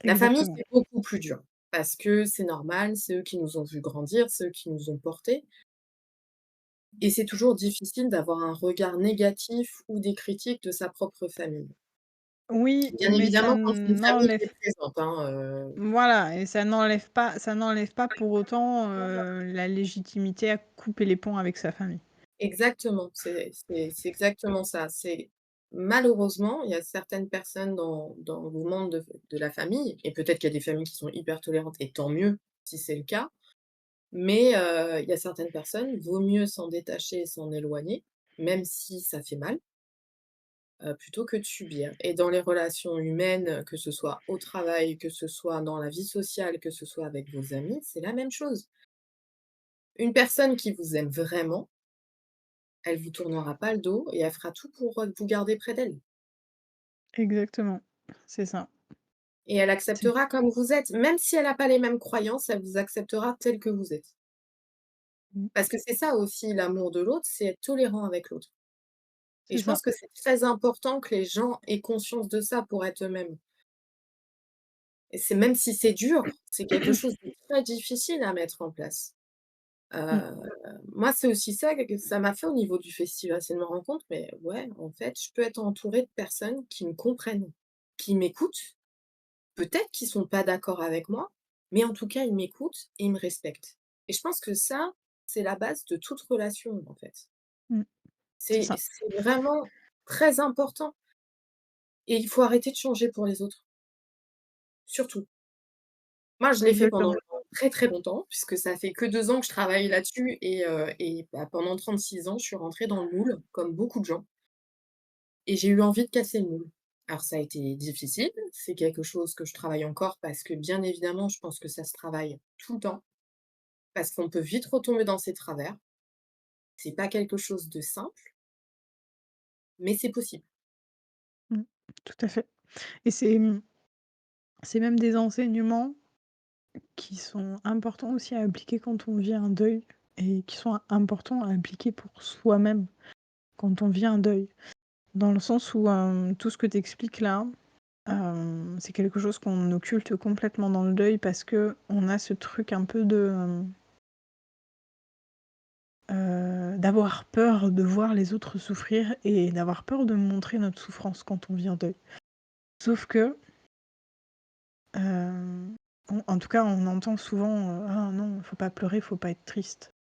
La famille, Exactement. c'est beaucoup plus dur parce que c'est normal, c'est eux qui nous ont vus grandir, c'est eux qui nous ont portés et c'est toujours difficile d'avoir un regard négatif ou des critiques de sa propre famille. Oui, Bien mais ça évidemment, quand c'est une famille qui n'enlève est présente, hein, voilà, et ça n'enlève pas pour autant, la légitimité à couper les ponts avec sa famille. exactement, c'est exactement ça. C'est malheureusement, il y a certaines personnes dans le monde de la famille et peut-être qu'il y a des familles qui sont hyper tolérantes et tant mieux si c'est le cas, mais il y a certaines personnes, vaut mieux s'en détacher et s'en éloigner, même si ça fait mal, plutôt que de subir et dans les relations humaines, que ce soit au travail, que ce soit dans la vie sociale, que ce soit avec vos amis, c'est la même chose. Une personne qui vous aime vraiment, elle vous tournera pas le dos et elle fera tout pour, vous garder près d'elle Exactement, c'est ça. et elle C'est acceptera comme vous êtes. Même si elle a pas les mêmes croyances, elle vous acceptera tel que vous êtes. mmh, Parce que c'est ça aussi l'amour de l'autre, c'est être tolérant avec l'autre et c'est je ça. pense que c'est très important que les gens aient conscience de ça pour être eux-mêmes et c'est même si c'est dur, c'est quelque chose de très difficile à mettre en place. Mmh. Heu, Moi, c'est aussi ça que ça m'a fait au niveau du festival, c'est de me rendre compte, mais ouais, en fait, je peux être entourée de personnes qui me comprennent, qui m'écoutent. Peut-être qu'ils sont pas d'accord avec moi, mais en tout cas, ils m'écoutent et ils me respectent et je pense que ça, c'est la base de toute relation, en fait. Mmh. C'est C'est ça. c'est vraiment très important et il faut arrêter de changer pour les autres, surtout. Moi, je l'ai fait pendant Exactement. très, très longtemps puisque ça fait que 2 ans que je travaille là-dessus et bah, pendant 36 ans, je suis rentrée dans le moule, comme beaucoup de gens et j'ai eu envie de casser le moule. Alors ça a été difficile, c'est quelque chose que je travaille encore parce que bien évidemment, je pense que ça se travaille tout le temps. Parce qu'on peut vite retomber dans ses travers. C'est pas quelque chose de simple, mais c'est possible. Mmh. Tout à fait, et c'est même des enseignements qui sont importants aussi à appliquer quand on vit un deuil et qui sont importants à appliquer pour soi-même quand on vit un deuil. Dans le sens où tout ce que tu expliques là, c'est quelque chose qu'on occulte complètement dans le deuil parce que on a ce truc un peu de d'avoir peur de voir les autres souffrir et d'avoir peur de montrer notre souffrance quand on vit un deuil. Sauf que, en tout cas, on entend souvent ah non, faut pas pleurer, faut pas être triste.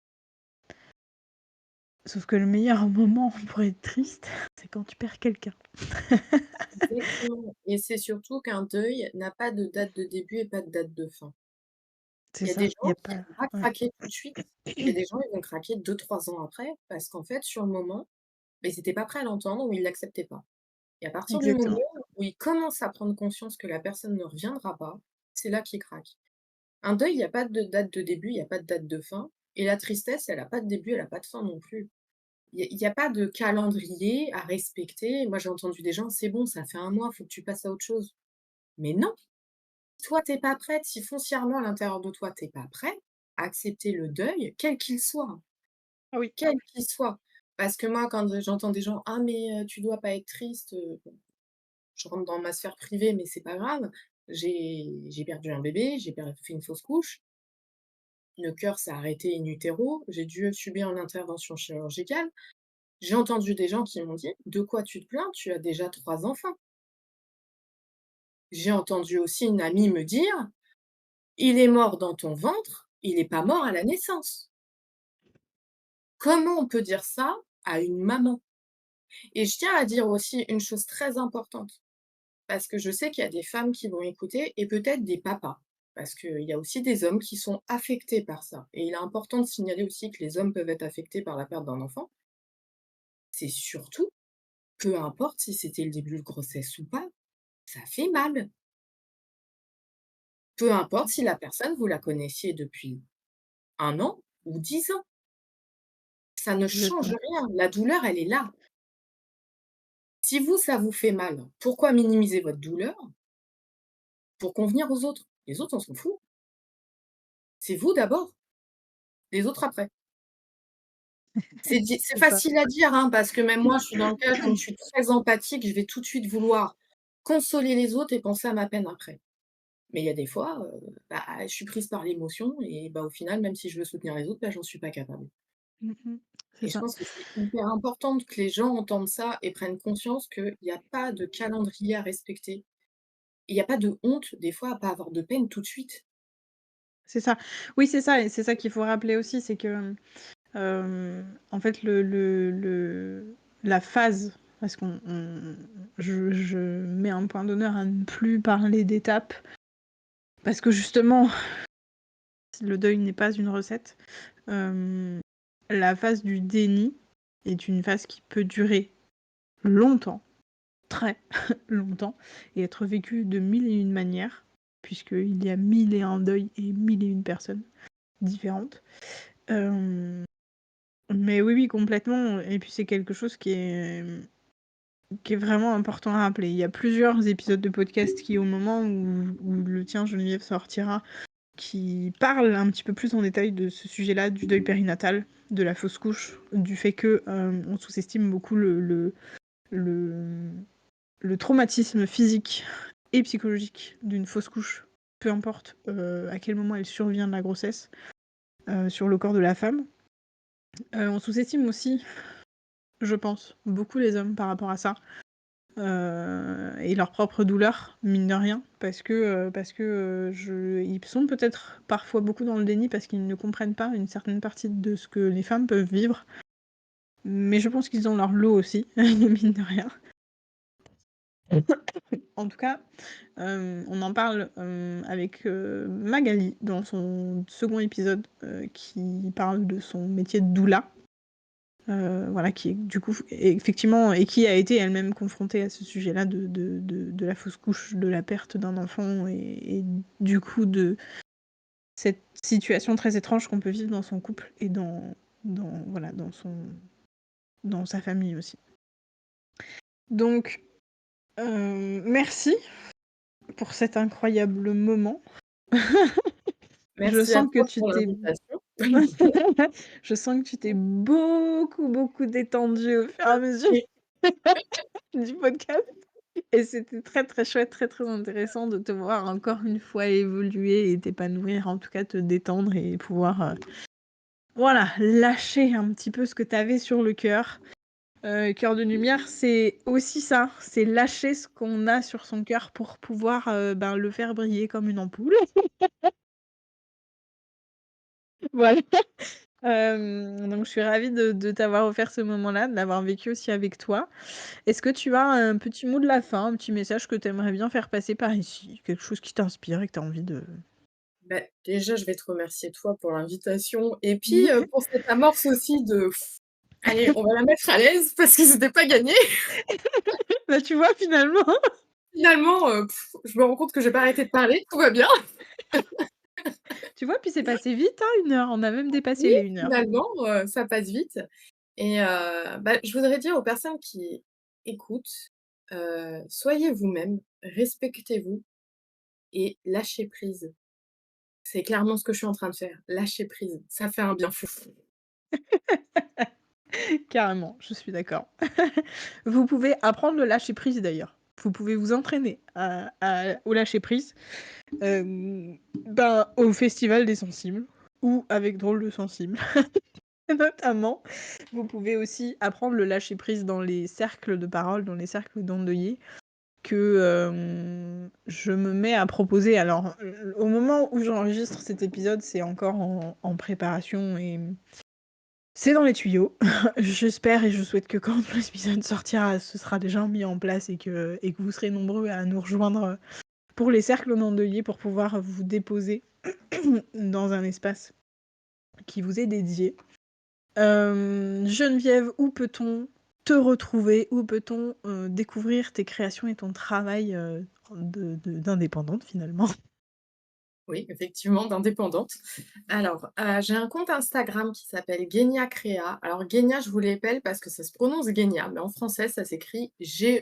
Sauf que le meilleur moment pour être triste, c'est quand tu perds quelqu'un. Exactement et c'est surtout qu'un deuil n'a pas de date de début et pas de date de fin. C'est Il y a des ça, il y gens a qui pas. vont pas Ouais. craquer tout de suite. Il y a des gens, ils vont craquer 2-3 ans après parce qu'en fait, sur le moment, beh, ils étaient pas prêts à l'entendre ou ils l'acceptaient pas et à partir du moment Exactement. où ils commencent à prendre conscience que la personne ne reviendra pas, c'est là qu'ils craquent. Un deuil, il y a pas de date de début, il y a pas de date de fin et la tristesse, elle a pas de début, elle a pas de fin non plus. Il y a pas de calendrier à respecter. Moi, j'ai entendu des gens: «C'est bon, ça fait 1 mois, faut que tu passes à autre chose». Mais non! Toi, tu es pas prête, si foncièrement à l'intérieur de toi, tu es pas prêt à accepter le deuil, quel qu'il soit, Ah oui. quel qu'il soit. Parce que moi, quand, j'entends des gens: «Ah mais tu dois pas être triste», bon, je rentre dans ma sphère privée, mais c'est pas grave. J'ai perdu un bébé, fait une fausse couche, le cœur s'est arrêté in utero, j'ai dû subir une intervention chirurgicale. J'ai entendu des gens qui m'ont dit: «De quoi tu te plains? Tu as déjà 3 enfants». J'ai entendu aussi une amie me dire: «Il est mort dans ton ventre, il est pas mort à la naissance». Comment on peut dire ça à une maman? Et je tiens à dire aussi une chose très importante, parce que je sais qu'il y a des femmes qui vont écouter et peut-être des papas, parce qu'il y a aussi des hommes qui sont affectés par ça. Et il est important de signaler aussi que les hommes peuvent être affectés par la perte d'un enfant. C'est surtout, peu importe si c'était le début de grossesse ou pas, ça fait mal. Peu importe si la personne, vous la connaissiez depuis 1 an ou 10 ans, ça ne change Exactement. rien. La douleur, elle est là. Si vous, ça vous fait mal, pourquoi minimiser votre douleur pour convenir aux autres? Les autres, on s'en fout. C'est vous d'abord, les autres après. C'est C'est ça. facile à dire, hein, parce que même moi, je suis dans le cas, comme je suis très empathique, je vais tout de suite vouloir consoler les autres et penser à ma peine après. Mais il y a des fois, bah, je suis prise par l'émotion et bah, au final, même si je veux soutenir les autres, bah, j'en suis pas capable. C'est Et je ça. pense que c'est hyper important que les gens entendent ça et prennent conscience qu'il y a pas de calendrier à respecter. Il y a pas de honte, des fois, à pas avoir de peine tout de suite. C'est ça. Oui, c'est ça et c'est ça qu'il faut rappeler aussi, c'est que, en fait, la phase parce je mets un point d'honneur à ne plus parler d'étapes parce que justement, le deuil n'est pas une recette. La phase du déni est une phase qui peut durer longtemps, très longtemps et être vécue de 1001 manières, puisqu'il y a 1001 deuils et 1001 personnes différentes. Mais oui, oui, complètement et puis c'est quelque chose qui est vraiment important à rappeler. Il y a plusieurs épisodes de podcast qui, au moment où le tien, Geneviève, sortira, qui parlent un petit peu plus en détail de ce sujet-là, du deuil périnatal, de la fausse couche, du fait que on sous-estime beaucoup le traumatisme physique et psychologique d'une fausse couche, peu importe à quel moment elle survient de la grossesse, sur le corps de la femme. On sous-estime aussi, je pense, beaucoup les hommes par rapport à ça. Et leur propre douleur, mine de rien, parce que ils sont peut-être parfois beaucoup dans le déni parce qu'ils ne comprennent pas une certaine partie de ce que les femmes peuvent vivre. Mais je pense qu'ils ont leur lot aussi, mine de rien. En tout cas, on en parle avec Magali dans son second épisode qui parle de son métier de doula. Voilà, qui est du coup effectivement et qui a été elle-même confrontée à ce sujet-là de la fausse couche, de la perte d'un enfant et du coup de cette situation très étrange qu'on peut vivre dans son couple et voilà, dans sa famille aussi. Donc, merci pour cet incroyable moment. Je Merci à sens que toi tu pour t'es l'invitation. je sens que tu t'es beaucoup, beaucoup détendue au fur et à mesure Oui. du podcast et c'était très, très chouette, très, très intéressant de te voir encore une fois évoluer et t'épanouir, en tout cas te détendre et pouvoir, voilà, lâcher un petit peu ce que tu avais sur le cœur. Cœur de lumière, c'est aussi ça, c'est lâcher ce qu'on a sur son cœur pour pouvoir, le faire briller comme une ampoule. Voilà. Donc je suis ravie de t'avoir offert ce moment-là, de l'avoir vécu aussi avec toi. Est-ce que tu as un petit mot de la fin, un petit message que tu aimerais bien faire passer par ici? Quelque chose qui t'inspire et que tu as envie de Bah, déjà, je vais te remercier toi pour l'invitation et puis, pour cette amorce aussi de allez, on va la mettre à l'aise parce que c'était pas gagné. bah, tu vois finalement Finalement, je me rends compte que j'ai pas arrêté de parler, tout va bien. tu vois? Puis c'est passé vite, hein, 1 heure, on a même dépassé Oui, les 1 heure. finalement, ça passe vite et je voudrais dire aux personnes qui écoutent, soyez vous-même, respectez-vous et lâchez prise. C'est clairement ce que je suis en train de faire, lâcher prise, ça fait un bien fou. Carrément, je suis d'accord. Vous pouvez apprendre le lâcher prise d'ailleurs. Vous pouvez vous entraîner au lâcher prise, au festival des sensibles ou avec Drôle de sensible. Notamment, vous pouvez aussi apprendre le lâcher prise dans les cercles de parole, dans les cercles d'endeuillés que, je me mets à proposer. Alors, au moment où j'enregistre cet épisode, c'est encore en préparation et c'est dans les tuyaux. J'espère et je souhaite que quand l'épisode sortira, ce sera déjà mis en place et que vous serez nombreux à nous rejoindre, pour les cercles d'endeuillés pour pouvoir vous déposer dans un espace qui vous est dédié. Geneviève, où peut-on te retrouver? Où peut-on, découvrir tes créations et ton travail, d'indépendante finalement? Oui, effectivement, d'indépendante. Alors, j'ai un compte Instagram qui s'appelle Guénia Créa. Alors Guénia, je vous l'épelle parce que ça se prononce Guénia, mais en français, ça s'écrit Genia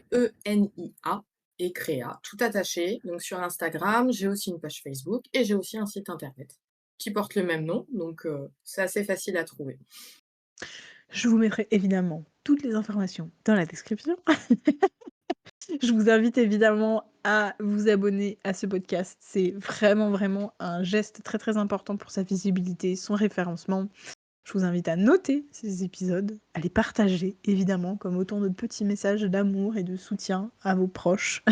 et Créa, tout attaché. Donc sur Instagram, j'ai aussi une page Facebook et j'ai aussi un site internet qui porte le même nom, donc c'est assez facile à trouver. Je vous mettrai évidemment toutes les informations dans la description. Je vous invite évidemment à vous abonner à ce podcast. C'est vraiment, vraiment un geste très, très important pour sa visibilité, son référencement. Je vous invite à noter ces épisodes, à les partager, évidemment, comme autant de petits messages d'amour et de soutien à vos proches,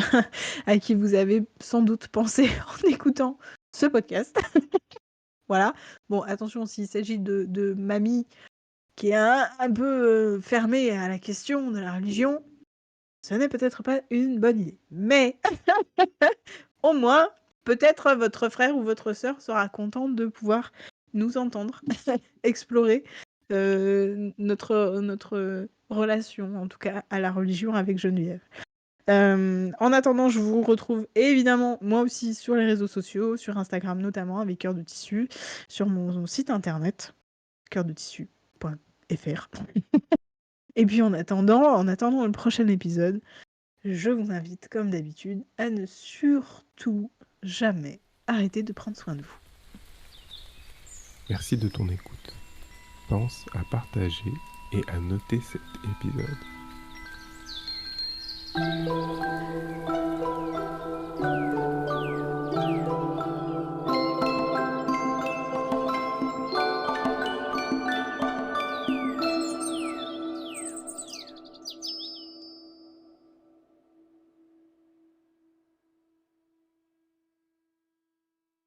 à qui vous avez sans doute pensé en écoutant ce podcast. Voilà. Bon, attention, s'il s'agit de mamie qui est un peu fermée à la question de la religion, ce n'est peut-être pas une bonne idée. Mais au moins, peut-être votre frère ou votre sœur sera content de pouvoir nous entendre explorer notre relation, en tout cas à la religion avec Geneviève. En attendant, je vous retrouve évidemment moi aussi sur les réseaux sociaux, sur Instagram notamment avec Cœur de Tissu, sur mon site internet coeurdetissu.fr. Et puis en attendant le prochain épisode, je vous invite comme d'habitude à ne surtout jamais arrêter de prendre soin de vous. Merci de ton écoute. Pense à partager et à noter cet épisode.